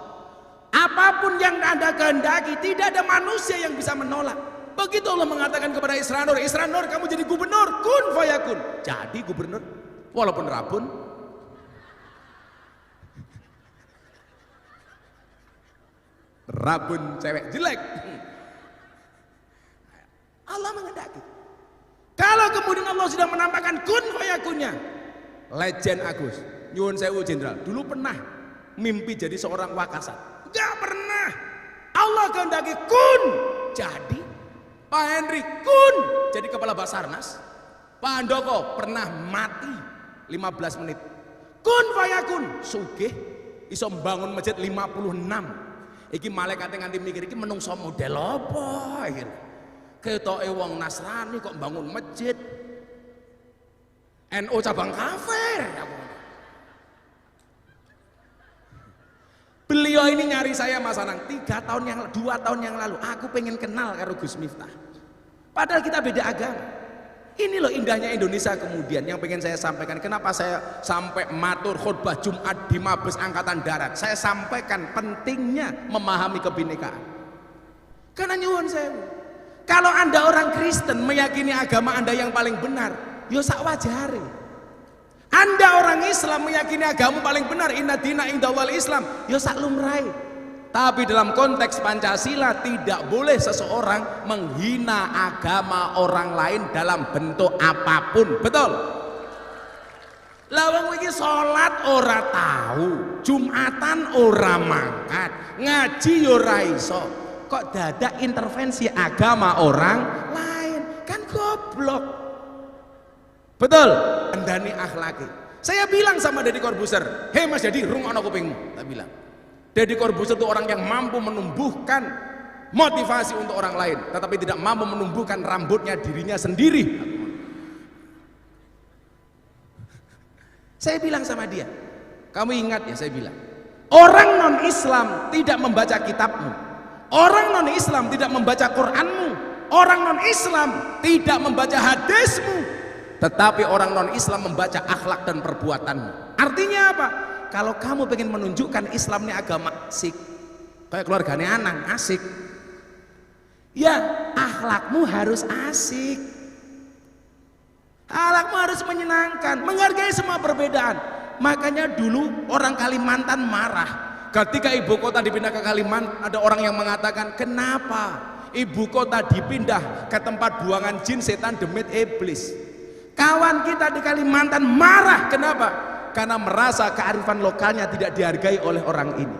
apapun yang Anda kehendaki, tidak ada manusia yang bisa menolak. Begitu Allah mengatakan kepada Isra Nur, Isra Nur kamu jadi gubernur, kun fayakun. Jadi gubernur, walaupun rabun. Rabun cewek jelek. Allah menghendaki. Kalau kemudian Allah sudah menampakkan kun fayakunnya, legend Agus, nyuwun sewu jenderal, dulu pernah mimpi jadi seorang wakasan. Gak pernah. Allah kehendaki kun jadi. Pak Henry kun jadi kepala Basarnas. Pak Handoko pernah mati 15 menit. Kun fayakun sugih iso mbangun masjid 56. Iki malaikat nganti mikir iki menungso model apa iki. Ketoke wong Nasrani kok bangun masjid. NU cabang kafir. Beliau ini nyari saya Mas Anang 2 tahun yang lalu. Aku pengen kenal karo Gus Miftah. Padahal kita beda agama. Ini loh indahnya Indonesia kemudian yang pengen saya sampaikan. Kenapa saya sampai matur khutbah Jumat di Mabes Angkatan Darat? Saya sampaikan pentingnya memahami kebinekaan. Karena nyuwun sewu, kalau Anda orang Kristen meyakini agama Anda yang paling benar, yo sak wajare. Anda orang Islam meyakini agama paling benar, inna dina indawal Islam, ya sak lumrahe. Tapi dalam konteks Pancasila tidak boleh seseorang menghina agama orang lain dalam bentuk apapun. Betul? Lawang iki salat ora tahu, Jumatan ora mangkat, ngaji yo ora iso. Kok dadak intervensi agama orang lain? Kan goblok. Betul? Andani akhlaki. Saya bilang sama Deddy Corbuzier, hei Mas Deddy, rungokno kupingmu. Tak bilang. Deddy Corbuzier itu orang yang mampu menumbuhkan motivasi untuk orang lain, tetapi tidak mampu menumbuhkan rambutnya dirinya sendiri. Saya bilang sama dia, kamu ingat ya, saya bilang, orang non-Islam tidak membaca kitabmu, orang non-Islam tidak membaca Quranmu, orang non-Islam tidak membaca hadismu, tetapi orang non-Islam membaca akhlak dan perbuatanmu. Artinya apa? Kalau kamu pengen menunjukkan Islam ini agama asik, kayak keluarganya Anang asik, ya akhlakmu harus asik, akhlakmu harus menyenangkan, menghargai semua perbedaan. Makanya dulu orang Kalimantan marah ketika ibu kota dipindah ke Kalimantan. Ada orang yang mengatakan, kenapa ibu kota dipindah ke tempat buangan jin, setan, demit, iblis? Kawan kita di Kalimantan marah, kenapa? Karena merasa kearifan lokalnya tidak dihargai oleh orang ini.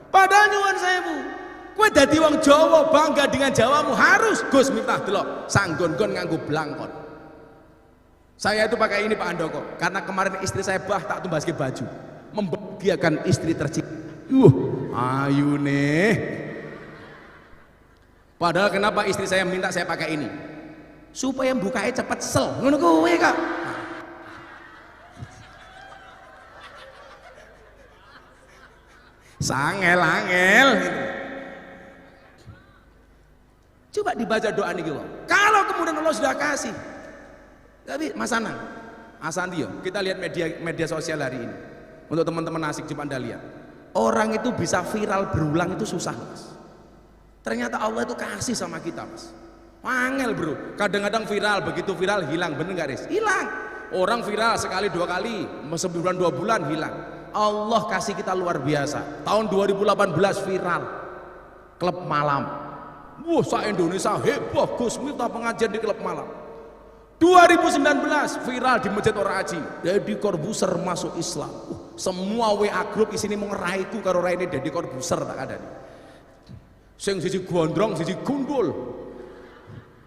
Padahal nyuwun sewu, kowe dadi wong Jawa, bangga dengan Jawamu, harus Gus Miftah delok sanggon-gon nganggo blangkon. Saya itu pakai ini Pak Handoko, karena kemarin istri saya tak tumbaske baju, membahagiakan istri tercinta. Ayu nih. Padahal kenapa istri saya minta saya pakai ini? Supaya bukanya cepet sel. Ngono kuwi kok. Sangel-angel gitu. Coba dibaca doa nih gitu. Kalau kemudian Allah sudah kasih, tapi Mas Anang, Asandi yo, kita lihat media sosial hari ini. Untuk teman-teman asik coba Anda lihat. Orang itu bisa viral berulang itu susah, Mas. Ternyata Allah itu kasih sama kita, Mas. Angel bro, kadang-kadang viral, begitu viral hilang, bener gak Riz? Hilang. Orang viral sekali dua kali, sebulan 2 bulan hilang. Allah kasih kita luar biasa. Tahun 2018 viral, klub malam. Wah, se-Indonesia heboh, Gus Miftah pengajian di klub malam. 2019 viral di Masjid Oraji, Deddy Corbuzier masuk Islam. Semua WA grup isini mau ngeraiku karo raine Deddy Corbuzier tak ada nih. Sing siji gondrong, siji gundul.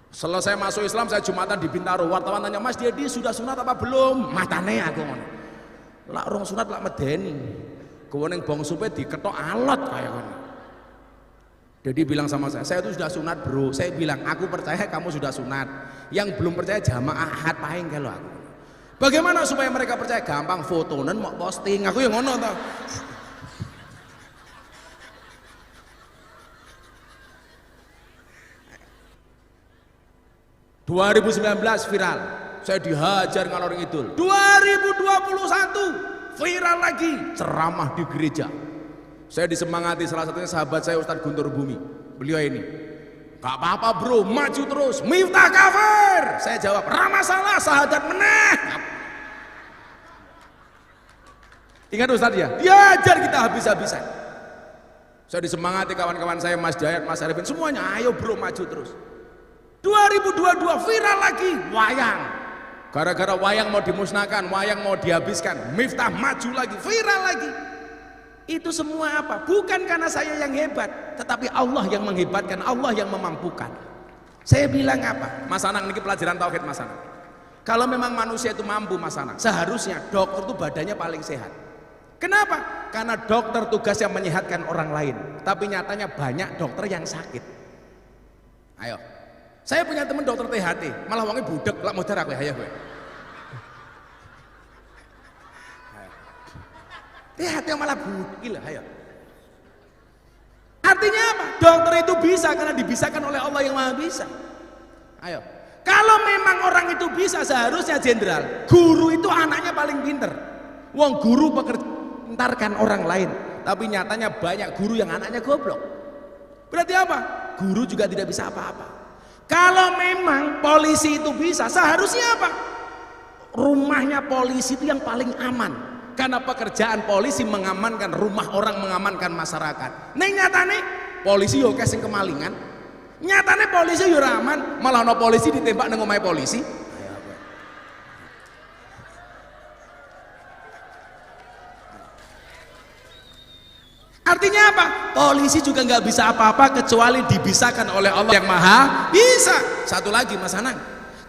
Selesai masuk Islam saya Jumatan di Bintaro, wartawan tanya, Mas Deddy sudah sunat apa belum? Matane aku ngono. Lak rong sunat lak medeni. Kowe ning bangsupe diketok alot kaya ngono. Deddy bilang sama saya itu sudah sunat bro. Saya bilang, aku percaya kamu sudah sunat. Yang belum percaya jamaah ahad paling kalau aku. Bagaimana supaya mereka percaya? Gampang, fotonen mau posting. Aku yang ngono tau. 2019 viral, saya dihajar ngalor ngidul. 2021 viral lagi, ceramah di gereja. Saya disemangati salah satunya sahabat saya Ustadz Guntur Bumi. Beliau ini, gak apa-apa bro, maju terus, Miftah kafir. Saya jawab, ramasalah, sahadat meneh. Ingat Ustadz ya, diajar kita habis-habisan. Saya disemangati kawan-kawan saya, Mas Dayat, Mas Arifin, semuanya, ayo bro maju terus. 2022 viral lagi, wayang. Gara-gara wayang mau dimusnahkan, wayang mau dihabiskan, Miftah maju lagi, viral lagi. Itu semua apa? Bukan karena saya yang hebat, tetapi Allah yang menghebatkan, Allah yang memampukan. Saya bilang apa? Mas Anang, ini pelajaran tauhid Mas Anang. Kalau memang manusia itu mampu Mas Anang, seharusnya dokter itu badannya paling sehat. Kenapa? Karena dokter tugasnya menyehatkan orang lain, tapi nyatanya banyak dokter yang sakit. Ayo, saya punya teman dokter THT, malah wongnya budek, lak modar aku ya gue. THT malah budek, gila, ayo. Artinya apa? Dokter itu bisa karena dibisakan oleh Allah yang Maha Bisa. Ayo, kalau memang orang itu bisa, seharusnya jenderal, guru itu anaknya paling pinter. Wong guru pekerja mentarkan orang lain, tapi nyatanya banyak guru yang anaknya goblok. Berarti apa? Guru juga tidak bisa apa-apa. Kalau memang polisi itu bisa, seharusnya apa? Rumahnya polisi itu yang paling aman, karena pekerjaan polisi mengamankan rumah orang, mengamankan masyarakat. Nih nyatane polisi yo sing kemalingan, nyatane polisi yo aman, malah no polisi ditembak nang omahe polisi. Artinya apa? Polisi juga nggak bisa apa-apa kecuali dibisakan oleh Allah yang Maha Bisa. Satu lagi Mas Anang,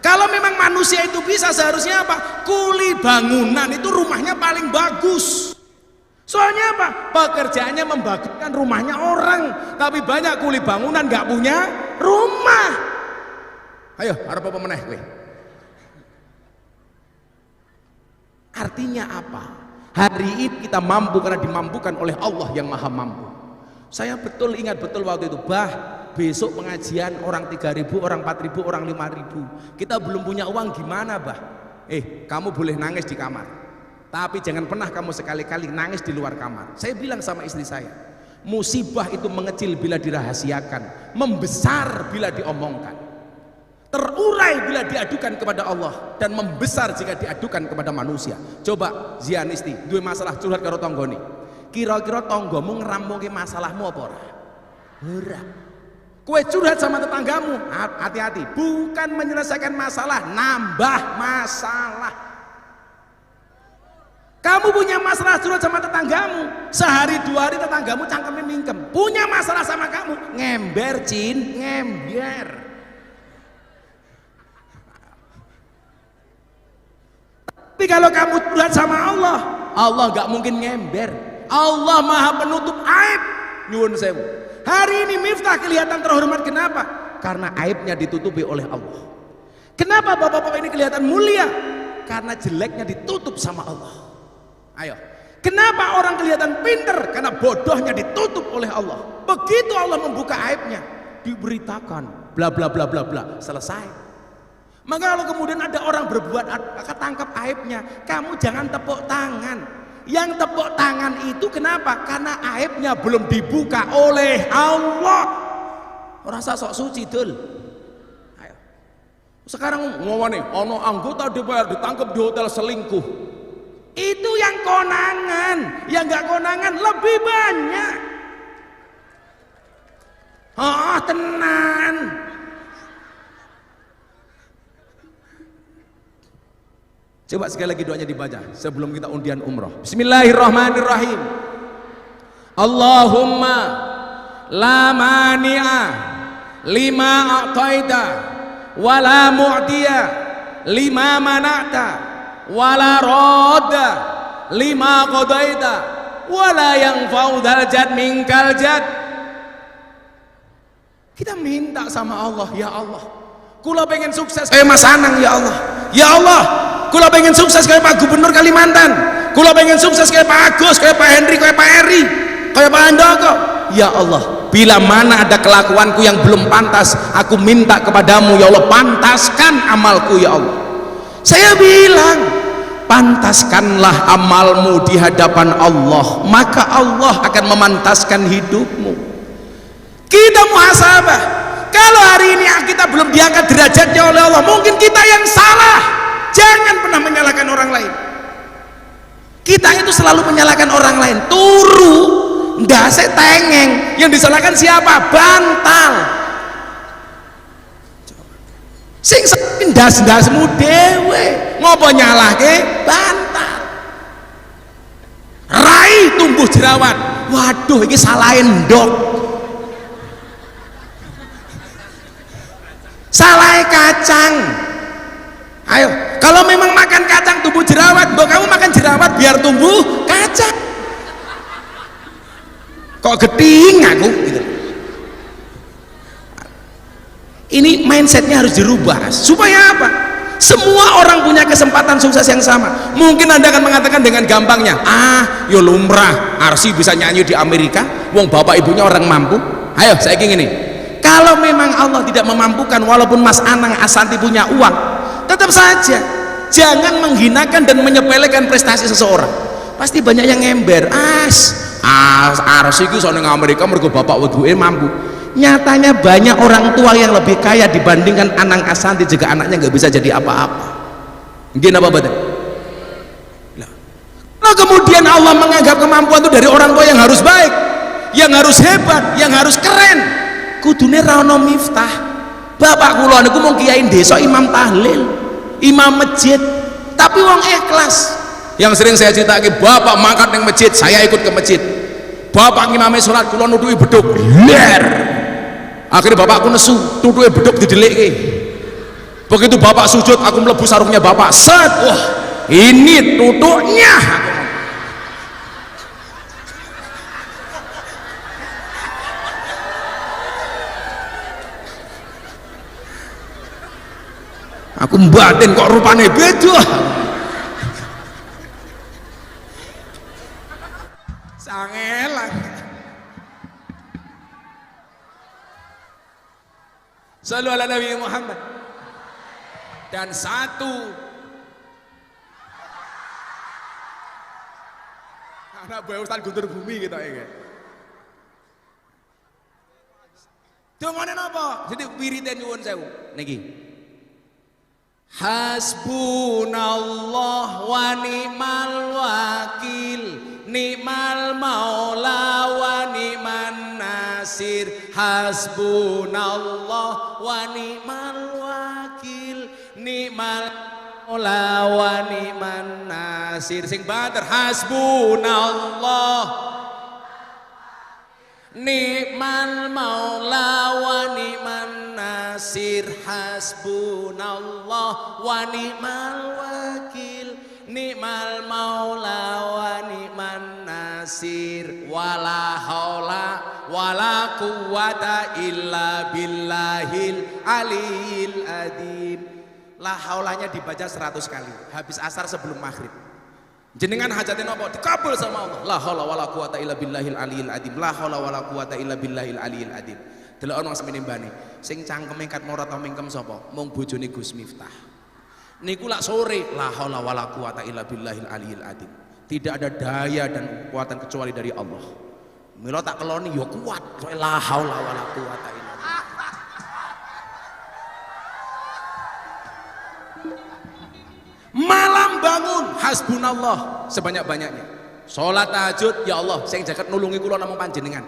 kalau memang manusia itu bisa, seharusnya apa? Kuli bangunan itu rumahnya paling bagus. Soalnya apa? Pekerjaannya membaguskan rumahnya orang, tapi banyak kuli bangunan nggak punya rumah. Ayo, harap apa meneh kowe? Artinya apa? Hari ini kita mampu karena dimampukan oleh Allah yang Maha Mampu. Saya ingat betul waktu itu, besok pengajian orang 3.000, orang 4.000, orang 5.000. Kita belum punya uang, gimana kamu boleh nangis di kamar, tapi jangan pernah kamu sekali-kali nangis di luar kamar. Saya bilang sama istri saya, musibah itu mengecil bila dirahasiakan, membesar bila diomongkan, terurai bila diadukan kepada Allah, dan membesar jika diadukan kepada manusia. Coba Zianisti dua masalah curhat karo tonggone, kira-kira tonggomu ngerampungke masalahmu apa ora? Ora. Kowe curhat sama tetanggamu, hati-hati, bukan menyelesaikan masalah, nambah masalah. Kamu punya masalah curhat sama tetanggamu, sehari 2 hari tetanggamu cangkemnya mingkem, punya masalah sama kamu, ngember cin, ngember. Tapi kalau kamu curhat sama Allah, Allah gak mungkin ngember. Allah maha penutup aib. Nyuwun sewu. Hari ini Miftah kelihatan terhormat, kenapa? Karena aibnya ditutupi oleh Allah. Kenapa bapak-bapak ini kelihatan mulia? Karena jeleknya ditutup sama Allah. Ayo, kenapa orang kelihatan pinter? Karena bodohnya ditutup oleh Allah. Begitu Allah membuka aibnya, diberitakan bla bla bla bla bla, selesai. Maka kalau kemudian ada orang berbuat, maka tangkap aibnya, kamu jangan tepuk tangan. Yang tepuk tangan itu kenapa? Karena aibnya belum dibuka oleh Allah. Rasa sok suci dul. Ayo. Sekarang ngomong nih, ono anggota DPR ditangkap di hotel selingkuh. Itu yang konangan, yang nggak konangan lebih banyak. Oh tenan. Coba sekali lagi doanya dibaca sebelum kita undian umroh. Bismillahirrahmanirrahim. Allahumma la mani'a lima a'taita wa la mu'tiya lima mana'ta wa la radda lima qadaita wa la yanfa'u dzal jad minkal jad. Kita minta sama Allah, ya Allah, kula pengen sukses kayak Mas Anang, ya Allah. Ya Allah, kula pengen sukses kayak Pak Gubernur Kalimantan. Kula pengen sukses kayak Pak Agus, kayak Pak Henry, kayak Pak Eri, kayak Pak Handoko. Ya Allah, bila mana ada kelakuanku yang belum pantas, aku minta kepadamu, ya Allah, pantaskan amalku, ya Allah. Saya bilang, pantaskanlah amalmu di hadapan Allah, maka Allah akan memantaskan hidupmu. Kita muhasabah. Kalau hari ini kita belum diangkat derajatnya oleh Allah, mungkin kita yang salah. Jangan pernah menyalahkan orang lain. Kita itu selalu menyalahkan orang lain. Turu ndase tengeng, yang disalahkan siapa? Bantal. Sing ndas-ndasmu dhewe, ngopo nyalahke? Bantal. Rai tumbuh jerawat. Waduh, iki salah endok. Salah kacang. Ayo, kalau memang makan kacang tumbuh jerawat, mbok kamu makan jerawat biar tumbuh kacang. Kok geting aku gitu. Ini mindsetnya harus dirubah. Supaya apa? Semua orang punya kesempatan sukses yang sama. Mungkin Anda akan mengatakan dengan gampangnya, yo lumrah, Arsi bisa nyanyi di Amerika, wong bapak ibunya orang mampu. Ayo, saya ingin ini. Kalau memang Allah tidak memampukan, walaupun Mas Anang Asanti punya uang, tetap saja jangan menghinakan dan menyepelekan prestasi seseorang. Pasti banyak yang ngember. Arsi itu soalnya Amerika mergo bapak weduke mampu. Nyatanya banyak orang tua yang lebih kaya dibandingkan Anang Asanti jika anaknya nggak bisa jadi apa-apa. Mungkin apa betul? Nah, kemudian Allah menganggap kemampuan itu dari orang tua yang harus baik, yang harus hebat, yang harus keren. Kudune ra ono Miftah. Bapak kula niku mung kiai desa, imam tahlil, imam masjid, tapi wong ikhlas. Yang sering saya ceritake, bapak mangkat ning masjid, saya ikut ke masjid. Bapak ngimame salat, kula nutuki beduk. Ler. Akhirnya bapakku nesu, tutuke beduk didelikke. Begitu bapak sujud, aku mlebu sarungnya bapak. Set. Wah, ini tutuknya. Aku batin kok rupanya beda. Sangelan. Sallu ala Nabi Muhammad. Dan satu, anak buah Ustaz Guntur Bumi gitu ya. Dongane napa? Jadi wiriten nyuwun sewu niki. Hasbunallah wa ni'mal wakil, ni'mal maula wa ni'man nasir. Hasbunallah wa ni'mal wakil, ni'mal maula wa ni'man nasir. Sing banter, hasbunallah ni'mal maula wa ni'man nasir. Hasbunallah wa ni'mal wakil, Ni'mal maula wa ni'man nasir, wala haula wala quwata illa billahil aliyil adim. La haulanya dibaca 100 kali habis asar sebelum maghrib. Jenengan hajatnya apa? Dikabul sama Allah. La haula wala quwata illa billahil aliyil adim. La haula wala quwata illa billahil aliyil adim. Delok ana semene mbane. Sing cangkeme kat mora ta mingkem sapa? Mung bojone Gus Miftah. Niku lak sore, la haula wala quwata illa billahil aliyil adim. Tidak ada daya dan kekuatan kecuali dari Allah. Mila tak keloni ya kuat. La haula wala quwata illa billah. Malam bangun hasbunallah sebanyak-banyaknya. Salat tahajud, ya Allah sing jagat nulungi kula namung panjenengan.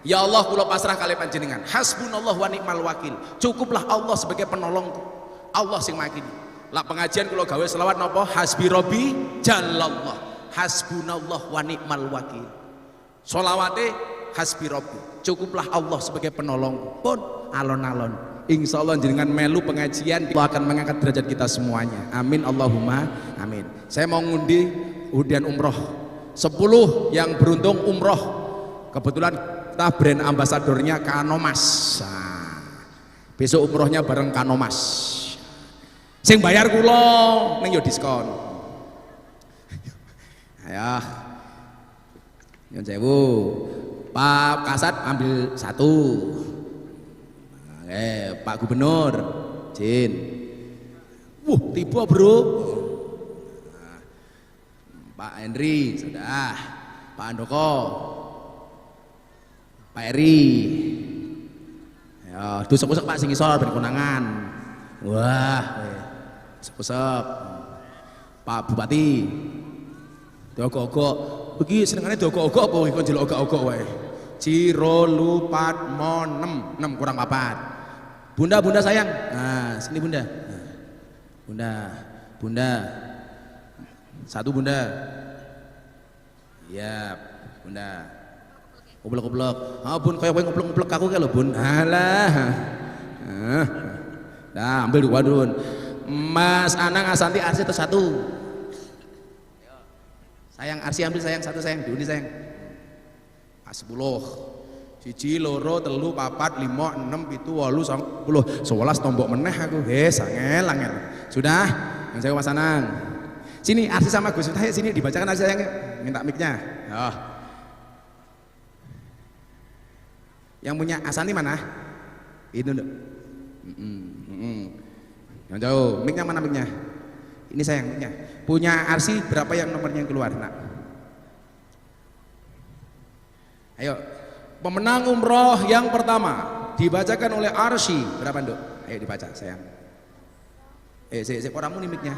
Ya Allah kula pasrah kali panjenengan. Hasbunallah wa ni'mal wakil. Cukuplah Allah sebagai penolongku. Allah sing makini. Lah pengajian kula gawe selawat napa? Hasbi Rabbi Jallallah. Hasbunallah wa ni'mal wakil. Sholawate hasbi Rabbi. Cukuplah Allah sebagai penolongku. Pun alon-alon. Insya Allah jenengan melu pengajian, Allah akan mengangkat derajat kita semuanya. Amin Allahumma amin. Saya mau ngundi undian umroh 10 yang beruntung umroh. Kebetulan kita brand ambasadornya Kanomas. Nah, besok umrohnya bareng Kanomas. Sing bayar kula ning yo diskon. Ayo. Nyun sewu. Pak Kasat ambil 1. Pak Gubernur, Jin. Tiba bro. Nah, Pak Henry sudah. Pak Andoko, Pak Eri. Ya, dusuk-usuk Pak sing isor ben konangan. Wah, usuk-usuk. Pak Bupati. Diogok-ogok. Iki senengane diogok-ogok apa iki njelok ogok-ogok wae. Ciro lupat mo 6 kurang 4. Bunda sayang. Nah, sini bunda. Nah, bunda. 1 bunda. Iya, bunda. Goblok-goblok. Ah, bun koyo kowe ngoblok-ngoblok aku kae lho, bun. Alah. Nah, ambil 2 dun. Mas Anang Asanti Arsi itu 1. Sayang Arsi ambil sayang 1 sayang, diundi sayang. 10. 1, 2, 3, 4, 5, 6, 7, 8, 9, 10, 11 tombok meneh aku. Angel. Sudah? Yang saya Mas Anang. Sini Arsi sama Gus Miftah sini dibacakan Arsi sayang. Minta mic-nya. Oh. Yang punya Asanti mana? Itu nduk. Yang jauh, mic-nya mana mic-nya? Ini sayang mic-nya. Punya Arsi berapa yang nomornya yang keluar, Nak? Ayo. Pemenang umroh yang pertama dibacakan oleh Arsy. Berapa Nduk? Ayo dibaca sayang. Saya koramu nih mic-nya.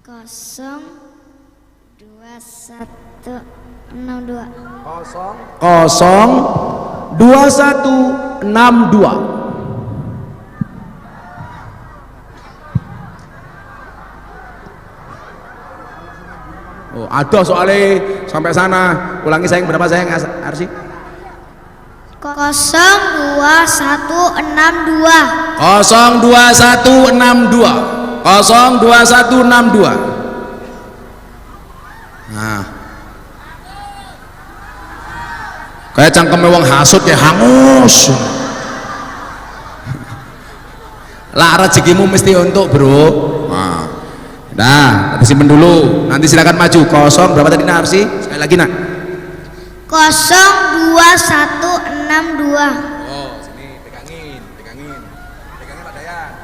02162. 02162. Oh, ada soalnya sampai sana. Ulangi sayang berapa sayang Arsy? 02162. 02162. 02162. Nah. Kayak cangkeme wong hasud ya hangus. Lah rezekimu mesti untuk, Bro. Nah, simpen dulu. Nanti silakan maju. 0 berapa tadi Nak Arsy? Sekali lagi Nak. 02162. Oh, sini pegangin Pak Dayan.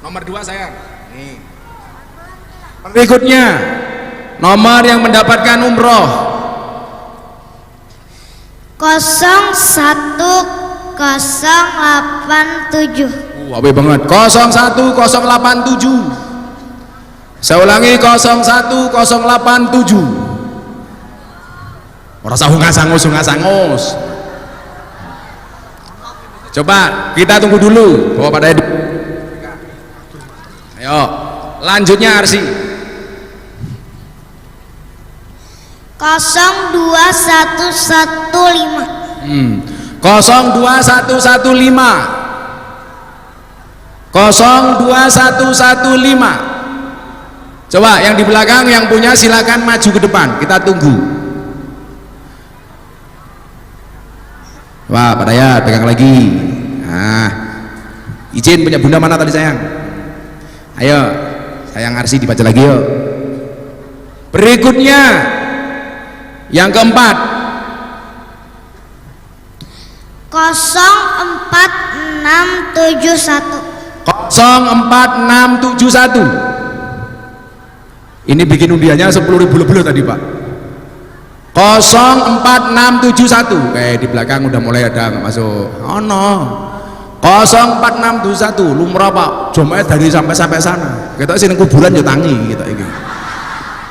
Nomor 2 sayang. Nih. Berikutnya nomor yang mendapatkan umroh 01087. Ape banget. 01087. Saya ulangi 01087. Ora usah hungas-hangus. Coba kita tunggu dulu. Bawa pada hidup. Ayo, lanjutnya Arsy. 02115. 02115. 0215. Coba yang di belakang yang punya silakan maju ke depan, kita tunggu. Wah, Pak Dayat pegang lagi. Nah, izin punya bunda mana tadi sayang? Ayo, sayang Arsi dibaca lagi yuk. Berikutnya yang keempat 04671. 04671. Ini bikin undiannya 10.000 lebih tadi Pak. 04671. Kayak di belakang udah mulai ada nggak masuk. Oh no. 04671 lumrah Pak. Jumlahnya dari sampai sana. Kita sini kuburan ya tangi kita ini.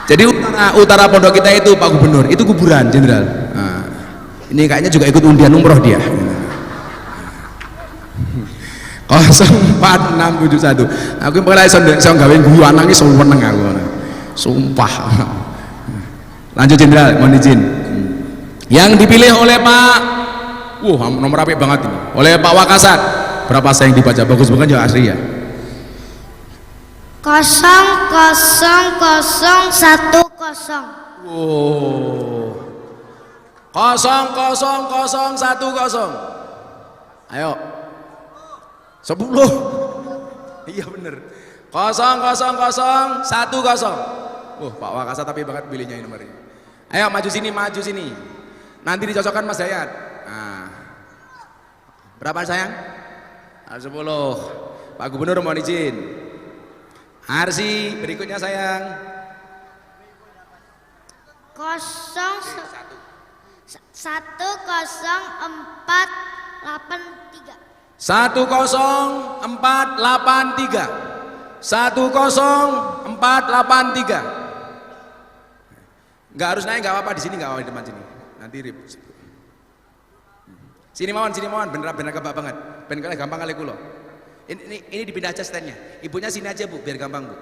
Jadi utara pondok kita itu Pak Gubernur itu kuburan Jenderal. Nah, ini kayaknya juga ikut undian umroh dia. 04671. Aku mulai iso gawe guyu anake seneng aku. Sumpah. Lanjut Jenderal, mohon izin. Yang dipilih oleh Pak nomor apik banget ini. Oleh Pak Wakasat. Berapa saya yang dibaca? Bagus banget ya asli ya. 00010. Wow. 00010. Ayo. 10. Iya bener. 00010. Pak Wakasa tapi banget pilihnya ini nomor ini. Ayo maju sini. Nanti dicocokkan Mas Dayat. Nah. Berapa sayang? 10. Pak Gubernur mohon izin. Arsi berikutnya sayang. 10483. Nggak harus naik, nggak apa-apa di sini, nggak apa-apa di depan sini. Nanti ribut. Sini mawon, bener gampang banget. Ben kali gampang kali kulo. Ini dipindah aja standnya. Ibunya sini aja Bu, biar gampang Bu.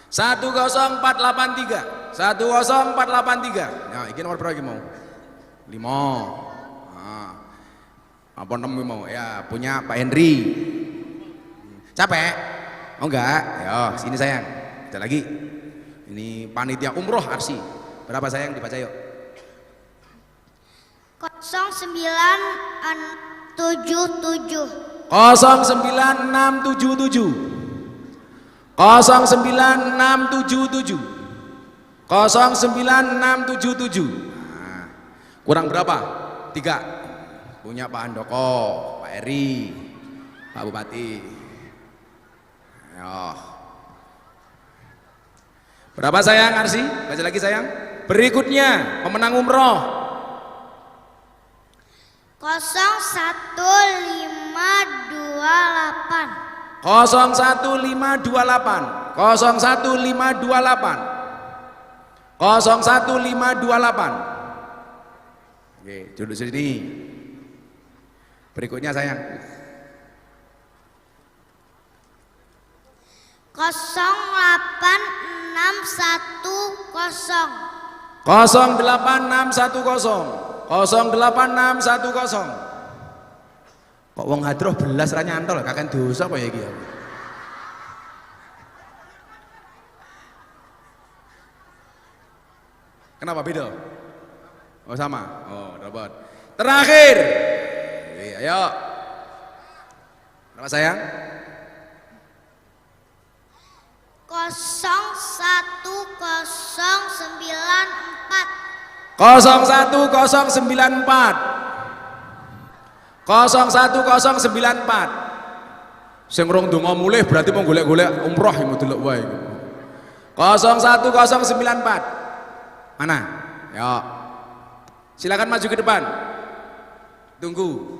10483. 10483. Nah, ini nomor berapa iki mau? 5. Apa 6 mau? Ya, punya Pak Henry. Capek? Oh enggak? Yo, sini sayang. Ada lagi. Ini panitia umroh Arsi. Berapa sayang dibaca yuk? 09677. 09677. 09677. 09677. Nah, kurang berapa? 3. Punya Pak Handoko, Pak Eri, Pak Bupati. Ayo. Berapa sayang Arsi? Baca lagi sayang. Berikutnya pemenang umroh 01528. 01528. 01528. 01528. Oke, duduk sini. Berikutnya sayang. 08610. 08610. 08610. Kok wong hadroh belas ra nyantol kakek dosa apa ya iki ya? Kenapa beda? Oh sama. Oh, dapat. Terakhir. Ayo. Berapa sayang? 01094. 01094. 01094. Sing rong donga mulih berarti mau golek-golek umroh yang mau delok wae. 01094. Mana? Ya. Silakan maju ke depan. Tunggu.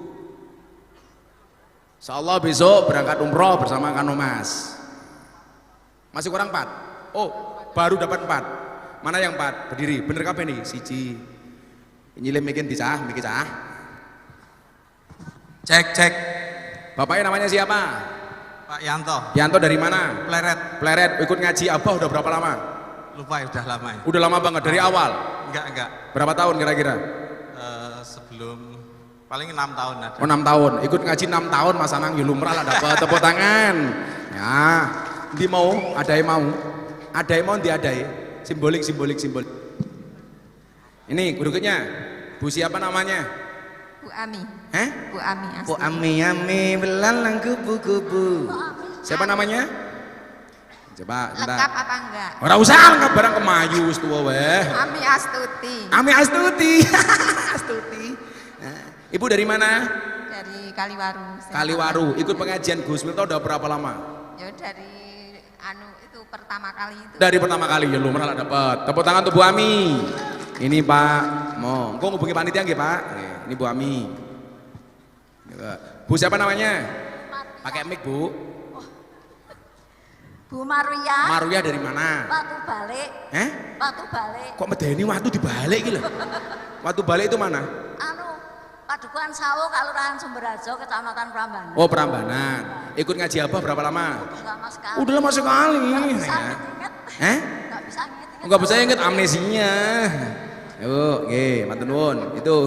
Insyaallah besok berangkat umroh bersama Kano Mas. Masih kurang 4. Oh, baru dapat 4. Mana yang 4? Berdiri. Bener kabeh nih? Siji. Nyilem mikir dicah, mikir cah. Cek. Bapaknya namanya siapa? Pak Yanto. Yanto dari mana? Pleret. Ikut ngaji Abah udah berapa lama? Lupa ya, udah lama ya. Udah lama banget dari awal. Enggak. Berapa tahun kira-kira? Sebelum Paling 6 tahun ada. Oh 6 tahun, ikut ngaji 6 tahun Mas Anang ya lumrah lah dapat tepuk tangan. Ya, di mau, ada yang mau diadai, simbolik. Ini berikutnya, Bu siapa namanya? Bu Ami. Bu Ami Bu Ami belalang kubu-kubu. Siapa namanya? Coba lengkap apa enggak? Ora usah lengkap barang kemayu wis tuwa weh. Ami Astuti. Ami Astuti. Astuti. Nah, Ibu dari mana? Dari Kaliwaru. Kaliwaru. Ikut pengajian Gus Miftah udah berapa lama? Ya dari itu pertama kali itu. Dari pertama kali ya lumrah lah dapat. Tepuk tangan untuk Bu Ami. Ini Pak, mau engko ngubungi panitia nggih, Pak. Ini Bu Ami. Bu siapa namanya? Pakai mic, Bu. Bu Maruya. Maruya dari mana? Watu Balik. Watu Balik. Kok medeni watu dibalik iki lho? Watu balik itu mana? Padukuhan Sawo, Kelurahan Sumberharjo, Kecamatan Prambanan. Oh, Prambanan. Ikut ngaji apa berapa lama? Lama sekali. Udah lama sekali. Nggak bisa Ya. inget. Nggak bisa inget. Enggak bisa inget amnesinya. Yuk, nggih, matur nuwun. Itu.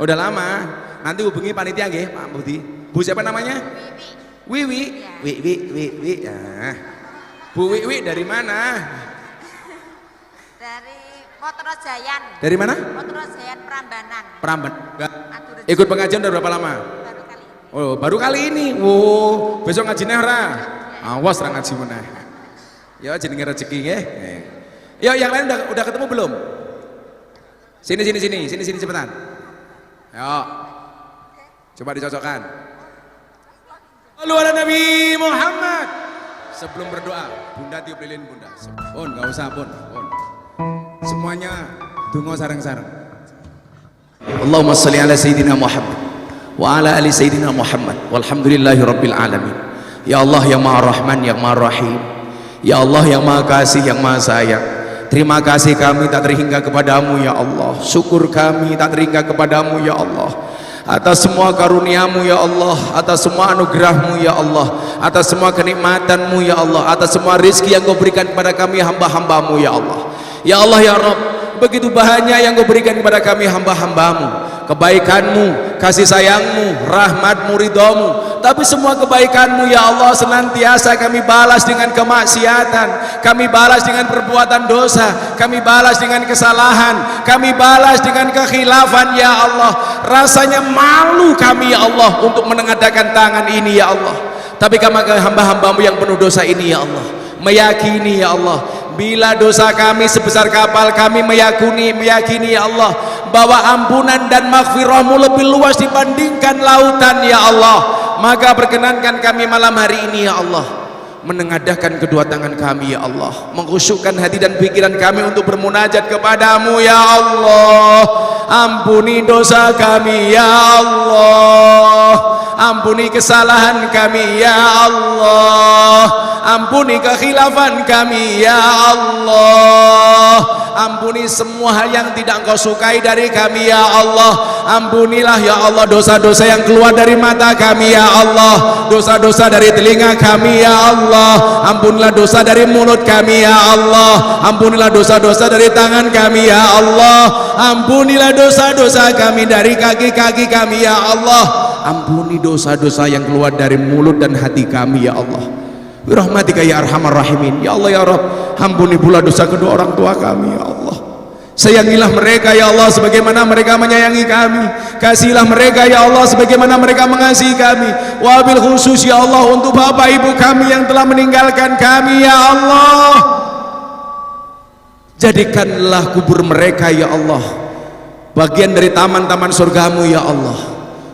Udah lama. Nanti hubungi panitia nggih, Pak Budi. Bu siapa namanya? Wiwi. Wiwi. Ya. Bu Wiwi dari mana? Dari Motrojayan. Dari mana? Motrojayan Prambanan. Enggak. Ikut pengajian udah berapa lama? Oh, baru kali ini. Wow, besok ngaji ora? Awas ra ngaji meneh. Ya jenenge rezeki nggih. Yo yang lain udah ketemu belum? Sini cepetan. Yo. Coba dicocokkan. Lalu ada Nabi Muhammad. Sebelum berdoa, Bunda tiup lilin Bunda. Pun, enggak usah pun. Semuanya donga sareng-sareng. Allahumma shalli ala sayyidina Muhammad wa ala ali sayyidina Muhammad walhamdulillahi rabbil alamin. Ya Allah yang Maha Rahman, yang Maha Rahim. Ya Allah yang Maha Kasih, yang Maha Sayang. Terima kasih kami tak terhingga kepadamu ya Allah. Syukur kami tak terhingga kepadamu ya Allah, atas semua karuniamu ya Allah, atas semua anugerahmu ya Allah, atas semua kenikmatanmu ya Allah, atas semua rizki yang kau berikan kepada kami hamba-hambamu ya Allah. Ya Allah ya Rabb, begitu banyak yang kau berikan kepada kami hamba-hambamu, kebaikanmu, kasih sayangmu, rahmatmu, ridhamu. Tapi semua kebaikanmu ya Allah senantiasa kami balas dengan kemaksiatan, kami balas dengan perbuatan dosa, kami balas dengan kesalahan, kami balas dengan kekhilafan ya Allah. Rasanya malu kami ya Allah untuk menengadahkan tangan ini ya Allah. Tapi kami hamba-hambamu yang penuh dosa ini ya Allah, meyakini ya Allah, bila dosa kami sebesar kapal, kami meyakini ya Allah bahwa ampunan dan maghfirahmu lebih luas dibandingkan lautan ya Allah. Maka perkenankan kami malam hari ini ya Allah menengadahkan kedua tangan kami ya Allah, mengkhusyukkan hati dan pikiran kami untuk bermunajat kepadamu ya Allah. Ampuni dosa kami ya Allah, ampuni kesalahan kami ya Allah, ampuni kekhilafan kami ya Allah, ampuni semua hal yang tidak engkau sukai dari kami ya Allah. Ampunilah ya Allah dosa-dosa yang keluar dari mata kami ya Allah, dosa-dosa dari telinga kami ya Allah, ampunilah dosa dari mulut kami ya Allah, ampunilah dosa-dosa dari tangan kami ya Allah, ampunilah dosa-dosa kami dari kaki-kaki kami ya Allah, ampuni dosa-dosa yang keluar dari mulut dan hati kami ya Allah. Birahmatika ya arhamar rahimin. Ya Allah ya Rabb, ampuni pula dosa kedua orang tua kami ya Allah. Sayangilah mereka ya Allah sebagaimana mereka menyayangi kami. Kasihilah mereka ya Allah sebagaimana mereka mengasihi kami. Wabil khusus ya Allah untuk bapak ibu kami yang telah meninggalkan kami ya Allah. Jadikanlah kubur mereka ya Allah bagian dari taman-taman surgamu ya Allah.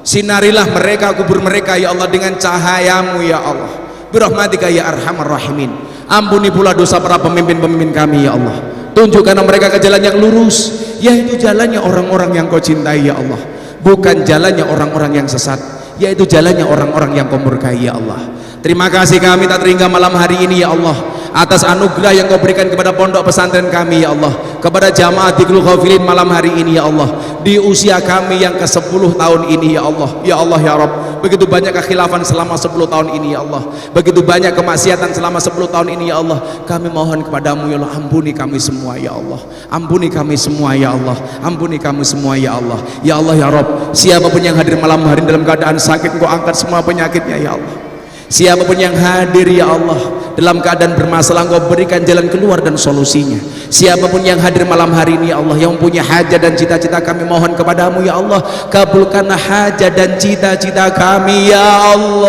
Sinarilah mereka, kubur mereka ya Allah dengan cahayamu ya Allah. Birahmatika ya arhamar rahimin. Ampuni pula dosa para pemimpin-pemimpin kami ya Allah. Tunjukkan mereka ke jalan yang lurus, yaitu jalannya orang-orang yang kau cintai ya Allah, bukan jalannya orang-orang yang sesat, yaitu jalannya orang-orang yang kau murkai ya Allah. Terima kasih kami tak terhingga malam hari ini ya Allah, atas anugerah yang kau berikan kepada pondok pesantren kami ya Allah, kepada jamaah Dhikrul Ghafilin malam hari ini ya Allah, di usia kami yang ke-10 tahun ini ya Allah. Ya Allah ya Rabb, begitu banyak kekhilafan selama 10 tahun ini ya Allah, begitu banyak kemaksiatan selama 10 tahun ini ya Allah. Kami mohon kepadamu ya Allah, ampuni kami semua ya Allah, ampuni kami semua ya Allah, ampuni kami semua ya Allah. Ya Allah ya Rabb, siapapun yang hadir malam hari dalam keadaan sakit, Engkau angkat semua penyakitnya ya Allah. Siapapun yang hadir ya Allah dalam keadaan bermasalah, Engkau berikan jalan keluar dan solusinya. Siapapun yang hadir malam hari ini ya Allah, yang punya hajat dan cita-cita, kami mohon kepadamu ya Allah, kabulkanlah hajat dan cita-cita kami ya Allah.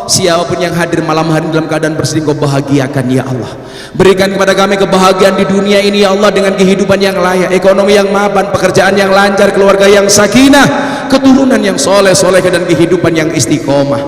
Siapapun yang hadir malam hari dalam keadaan bersedih, Engkau bahagiakan ya Allah. Berikan kepada kami kebahagiaan di dunia ini ya Allah, dengan kehidupan yang layak, ekonomi yang mapan, pekerjaan yang lancar, keluarga yang sakinah, keturunan yang soleh-soleh, dan kehidupan yang istiqomah.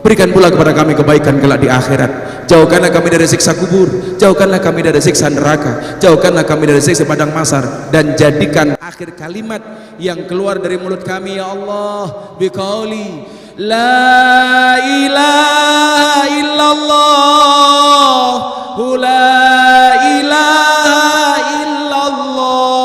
Berikan pula kepada kami kebaikan kelak di akhirat. Jauhkanlah kami dari siksa kubur, jauhkanlah kami dari siksa neraka, jauhkanlah kami dari siksa padang mahsyar, dan jadikan akhir kalimat yang keluar dari mulut kami ya Allah biqauli la ilaha illallah, la ilaha illallah.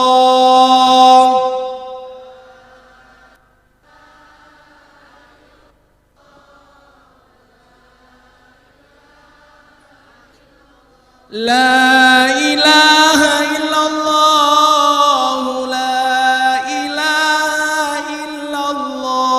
La ilaha illallah, la ilaha illallah.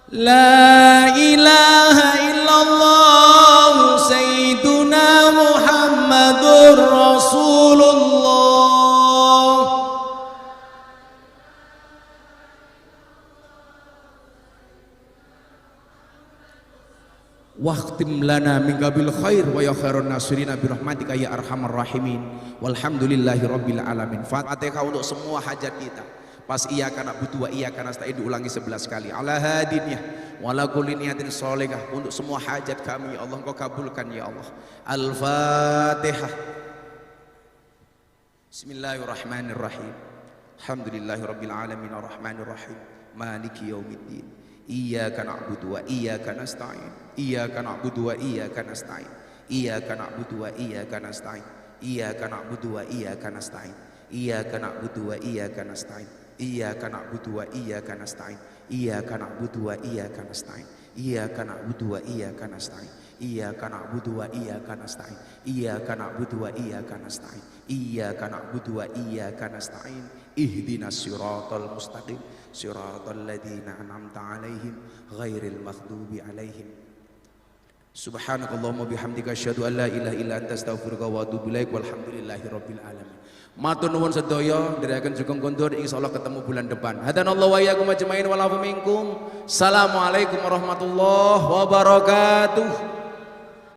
La ilaha illallah Sayyiduna Muhammadur Rasulullah. Waqtim lana min qabil khair wa ya khairun nasirina birahmatika ya arhamar rahimin. Walhamdulillahi rabbil alamin. Fatihah untuk semua hajat kita. Pas iyyaka na'budu wa iyyaka nasta'in diulangi 11 kali. Ala hadiniyah wala kulli niyatin sholihah, untuk semua hajat kami ya Allah Engkau kabulkan ya Allah. Al-Fatihah. Bismillahirrahmanirrahim. Alhamdulillahirabbil alamin arrahmanir rahim maliki yaumiddin. Iyyaka na'budu wa iyyaka nasta'in. Iyyaka na'budu wa iyyaka nasta'in. Iyyaka na'budu wa iyyaka nasta'in. Iyyaka na'budu wa iyyaka nasta'in. Iyyaka na'budu wa iyyaka nasta'in. Iyyaka na'budu wa iyyaka nasta'in. Iyyaka na'budu wa iyyaka nasta'in. Iyyaka na'budu wa iyyaka nasta'in. Iyyaka na'budu wa iyyaka nasta'in. Iyyaka na'budu wa iyyaka nasta'in. Iyyaka na'budu wa iyyaka nasta'in. Ihdinas siratal mustaqim, siratal ladzina an'amta 'alaihim ghairil maghdubi 'alaihim. Subhanakallahumma bihamdika asyhadu an la ilaha illa anta astaghfiruka wa atubu ilaik. Walhamdulillahirabbil alamin. Matur nuwun sedaya, ndherekaken Sugeng Kondur, insyaallah ketemu bulan depan. Hadanallahu wa iyyakum ajmain wa lafu minkum. Assalamualaikum warahmatullahi wabarakatuh.